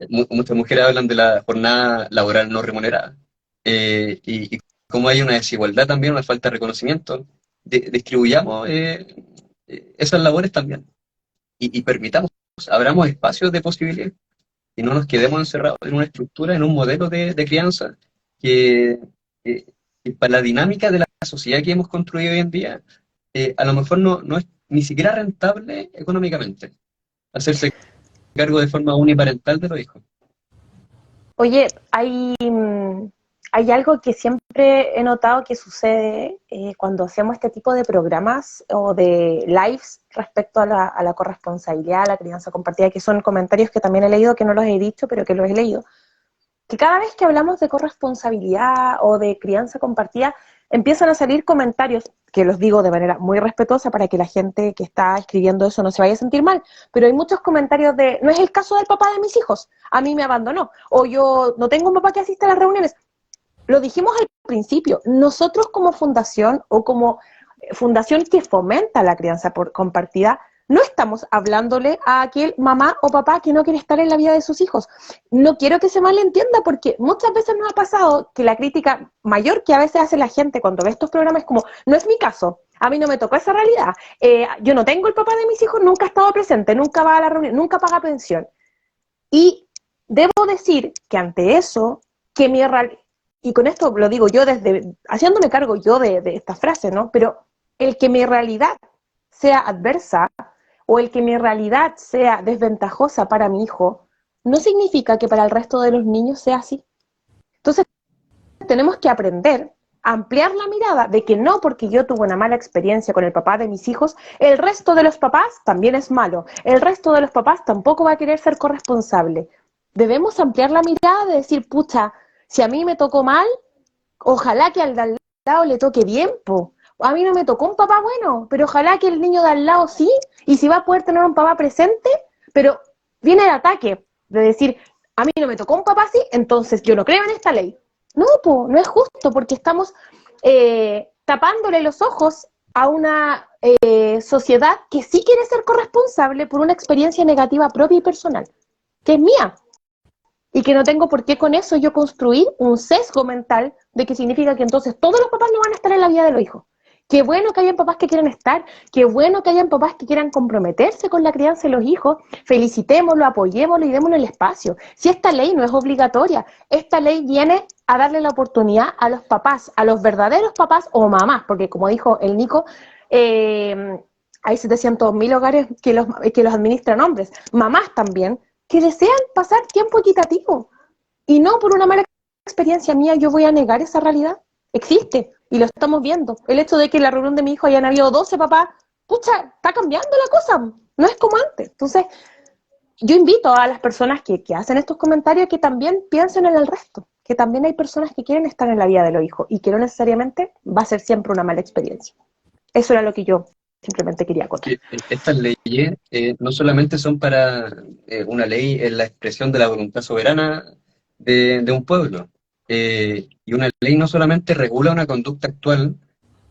muchas mujeres hablan de la jornada laboral no remunerada, y como hay una desigualdad también, una falta de reconocimiento, distribuyamos esas labores también y permitamos, abramos espacios de posibilidad y no nos quedemos encerrados en una estructura, en un modelo de crianza que, que- que para la dinámica de la sociedad que hemos construido hoy en día, a lo mejor no es ni siquiera rentable económicamente hacerse cargo de forma uniparental de los hijos. Oye, hay algo que siempre he notado que sucede cuando hacemos este tipo de programas o de lives respecto a la corresponsabilidad, a la crianza compartida, que son comentarios que también he leído, que no los he dicho, pero que los he leído, que cada vez que hablamos de corresponsabilidad o de crianza compartida, empiezan a salir comentarios, que los digo de manera muy respetuosa para que la gente que está escribiendo eso no se vaya a sentir mal, pero hay muchos comentarios de, no es el caso del papá de mis hijos, a mí me abandonó, o yo no tengo un papá que asista a las reuniones. Lo dijimos al principio, nosotros como fundación o como fundación que fomenta la crianza compartida, no estamos hablándole a aquel mamá o papá que no quiere estar en la vida de sus hijos. No quiero que se malentienda porque muchas veces nos ha pasado que la crítica mayor que a veces hace la gente cuando ve estos programas es como, no es mi caso, a mí no me tocó esa realidad, yo no tengo el papá de mis hijos, nunca ha estado presente, nunca va a la reunión, nunca paga pensión. Y debo decir que ante eso, que mi y con esto lo digo yo desde, haciéndome cargo yo de esta frase, ¿no? Pero el que mi realidad sea adversa o el que mi realidad sea desventajosa para mi hijo, no significa que para el resto de los niños sea así. Entonces, tenemos que aprender a ampliar la mirada de que no porque yo tuve una mala experiencia con el papá de mis hijos, el resto de los papás también es malo, el resto de los papás tampoco va a querer ser corresponsable. Debemos ampliar la mirada de decir, pucha, si a mí me tocó mal, ojalá que al de al lado le toque bien, po. A mí no me tocó un papá bueno, pero ojalá que el niño de al lado sí, y si va a poder tener un papá presente, pero viene el ataque de decir, a mí no me tocó un papá así, entonces yo no creo en esta ley. No, po, no es justo, porque estamos tapándole los ojos a una sociedad que sí quiere ser corresponsable por una experiencia negativa propia y personal, que es mía, y que no tengo por qué con eso yo construir un sesgo mental de que significa que entonces todos los papás no van a estar en la vida de los hijos. Qué bueno que hayan papás que quieran estar, qué bueno que hayan papás que quieran comprometerse con la crianza de los hijos, felicitémoslo, apoyémoslo y démosle el espacio. Si esta ley no es obligatoria, esta ley viene a darle la oportunidad a los papás, a los verdaderos papás o mamás, porque como dijo el Nico, hay 700.000 hogares que los administran hombres, mamás también, que desean pasar tiempo equitativo. Y no por una mala experiencia mía yo voy a negar esa realidad. Existe, y lo estamos viendo. El hecho de que en la reunión de mi hijo hayan habido 12 papás, pucha, está cambiando la cosa, no es como antes. Entonces, yo invito a las personas que hacen estos comentarios que también piensen en el resto, que también hay personas que quieren estar en la vida de los hijos y que no necesariamente va a ser siempre una mala experiencia. Eso era lo que yo simplemente quería contar. Estas leyes no solamente son para una ley en la expresión de la voluntad soberana de un pueblo, y una ley no solamente regula una conducta actual,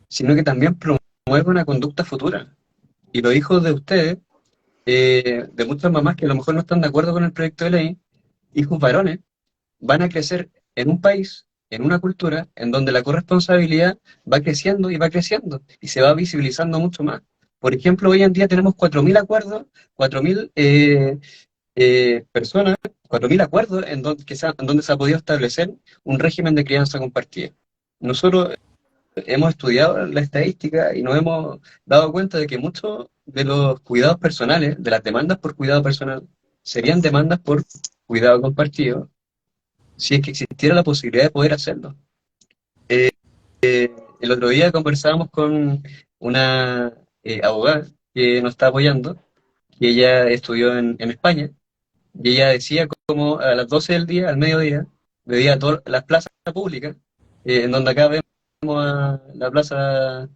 sino que también promueve una conducta futura. Y los hijos de ustedes, de muchas mamás que a lo mejor no están de acuerdo con el proyecto de ley, hijos varones, van a crecer en un país, en una cultura, en donde la corresponsabilidad va creciendo y va creciendo, y se va visibilizando mucho más. Por ejemplo, hoy en día tenemos 4.000 acuerdos, 4.000 personas, 4.000 acuerdos en donde se ha podido establecer un régimen de crianza compartida. Nosotros hemos estudiado la estadística y nos hemos dado cuenta de que muchos de los cuidados personales, de las demandas por cuidado personal, serían demandas por cuidado compartido, si es que existiera la posibilidad de poder hacerlo. El otro día conversábamos con una abogada que nos está apoyando, y ella estudió en España, y ella decía como a las 12 del día, al mediodía, veía todas las plazas públicas, en donde acá vemos a la plaza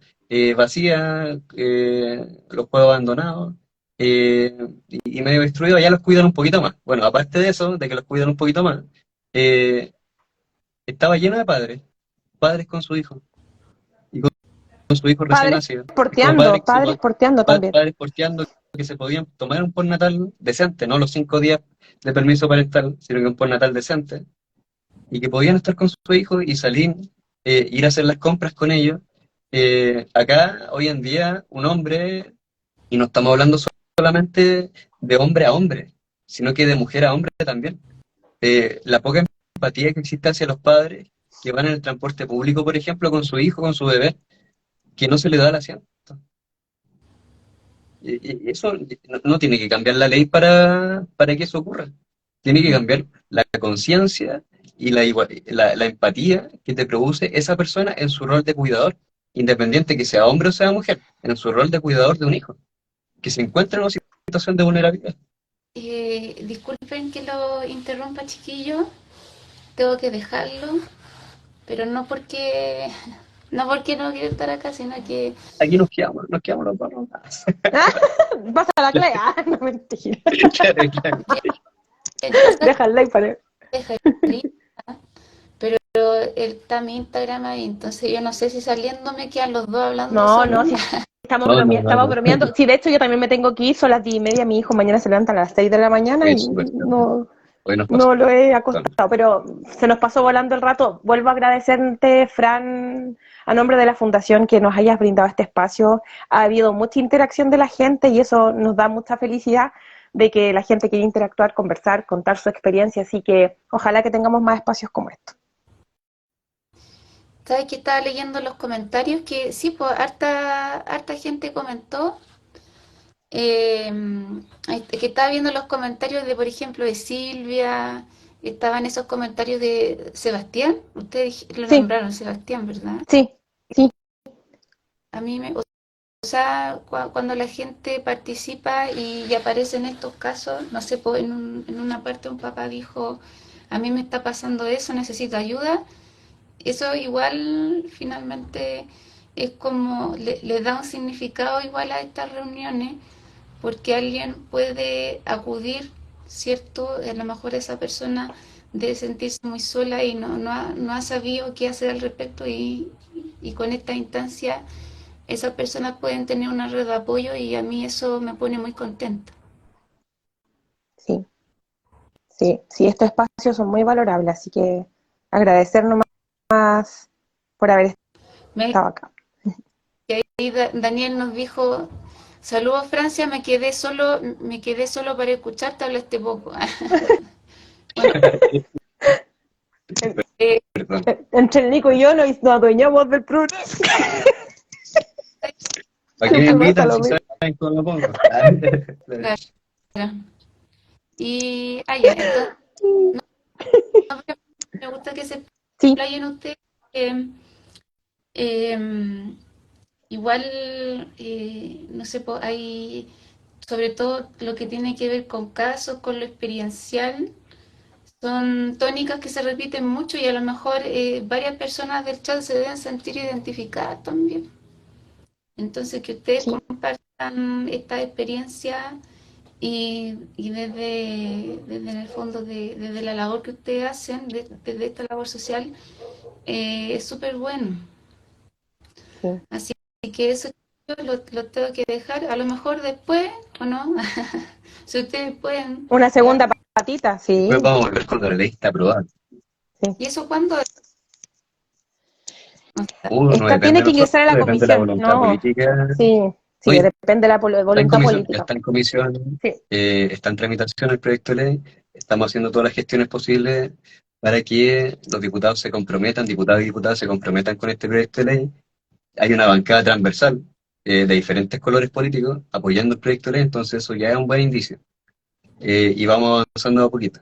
vacía, los juegos abandonados, y medio destruidos, allá los cuidan un poquito más. Bueno, aparte de eso, de que los cuidan un poquito más, eh, estaba lleno de padres, padres con su hijo, y con su hijo recién Padres nacido, y como porteando también. padres porteando que se podían tomar un postnatal decente, no los 5 días de permiso parental, sino que un postnatal decente, y que podían estar con su hijo y salir, ir a hacer las compras con ellos. Acá, hoy en día, un hombre, y no estamos hablando solamente de hombre a hombre, sino que de mujer a hombre también. La poca empatía que existe hacia los padres que van en el transporte público, por ejemplo, con su hijo, con su bebé, que no se le da el asiento. Y eso no tiene que cambiar la ley para que eso ocurra. Tiene que cambiar la conciencia y la empatía que te produce esa persona en su rol de cuidador, independiente que sea hombre o sea mujer, en su rol de cuidador de un hijo, que se encuentra en una situación de vulnerabilidad. Disculpen que lo interrumpa, chiquillo. Tengo que dejarlo, pero no porque no quiero estar acá, sino que Aquí nos quedamos los dos. Pasa la clave. No, mentira. Claro, claro. Deja el like para... pero él está mi Instagram ahí, entonces yo no sé si saliendo me quedan los dos hablando No, solos. sí, estamos, No. estamos bromeando. Sí, de hecho yo también me tengo que ir, son las 10:30, mi hijo mañana se levanta a las 6 de la mañana y Súper tarde. no, Hoy nos pasó. no lo he acostado, pero se nos pasó volando el rato. Vuelvo a agradecerte, Fran, a nombre de la Fundación, que nos hayas brindado este espacio. Ha habido mucha interacción de la gente y eso nos da mucha felicidad de que la gente quiere interactuar, conversar, contar su experiencia, así que ojalá que tengamos más espacios como estos. ¿Sabes que estaba leyendo los comentarios? Que sí, pues harta gente comentó. Que estaba viendo los comentarios de, por ejemplo, de Silvia. Estaban esos comentarios de Sebastián. Ustedes lo Sí, nombraron, Sebastián, ¿verdad? sí, sí, A mí me, o sea, cuando la gente participa y aparece en estos casos, no sé, pues, en una parte un papá dijo, a mí me está pasando eso, necesito ayuda. Eso igual finalmente es como le da un significado igual a estas reuniones, porque alguien puede acudir, ¿cierto? A lo mejor esa persona debe sentirse muy sola y no ha sabido qué hacer al respecto, y con esta instancia esas personas pueden tener una red de apoyo, y a mí eso me pone muy contenta. sí, sí, estos espacios son muy valorables, así que agradecer nomás por haber Me, estado acá. ahí Daniel nos dijo, saludos Francia, me quedé solo para escucharte, hablaste poco. Bueno, eh, Perdón. Entre el Nico y yo nos adueñamos del programa. ¿Para qué me Siempre pasa invitan lo si mismo. saben cómo lo pongo? claro. Y ya, entonces no, me gusta que se Sí, explayen ustedes. eh, eh, Igual, no sé, hay sobre todo lo que tiene que ver con casos, con lo experiencial, son tónicas que se repiten mucho, y a lo mejor varias personas del chat se deben sentir identificadas también. Entonces, que ustedes sí, compartan esta experiencia, y desde en el fondo, desde la labor que ustedes hacen, desde esta labor social, es súper bueno. sí. Así que eso yo lo tengo que dejar, a lo mejor después, ¿o no? Si ustedes pueden, Una ya. segunda patita, sí, Después vamos a volver cuando la ley está aprobada. sí. ¿Y eso cuándo? No Esta depende tiene de que nosotros, ingresar a la depende de la comisión, voluntad no, política. sí, sí, Hoy depende de la está en voluntad comisión, ya política. está en comisión, Sí, está en tramitación el proyecto de ley. Estamos haciendo todas las gestiones posibles para que los diputados se comprometan, diputados y diputadas se comprometan con este proyecto de ley. Hay una bancada transversal, de diferentes colores políticos apoyando el proyecto de ley, entonces eso ya es un buen indicio. Y vamos avanzando a poquito.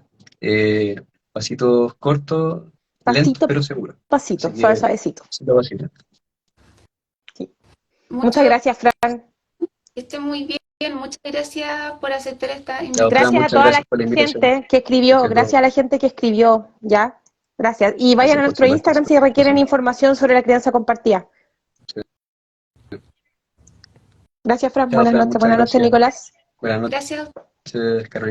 Pasitos cortos, lentos Pasito, pero seguros. pasito, Así suave, que, suavecito. pasito a pasito. Sí. Muchas Muchas, gracias, Fran. que estén muy bien. Muchas gracias por aceptar esta Chao, Fran, invitación. Gracias a muchas toda la gracias por la invitación. gente que escribió, Gracias a gracias todos. a la gente que escribió, ¿ya? Gracias. Y vayan Gracias a por nuestro su Instagram si requieren participación. información sobre la crianza compartida. Gracias, Fran. Chao, Fran, muchas Buenas noches, gracias. Nicolás. Buenas Gracias. noches, Carolina.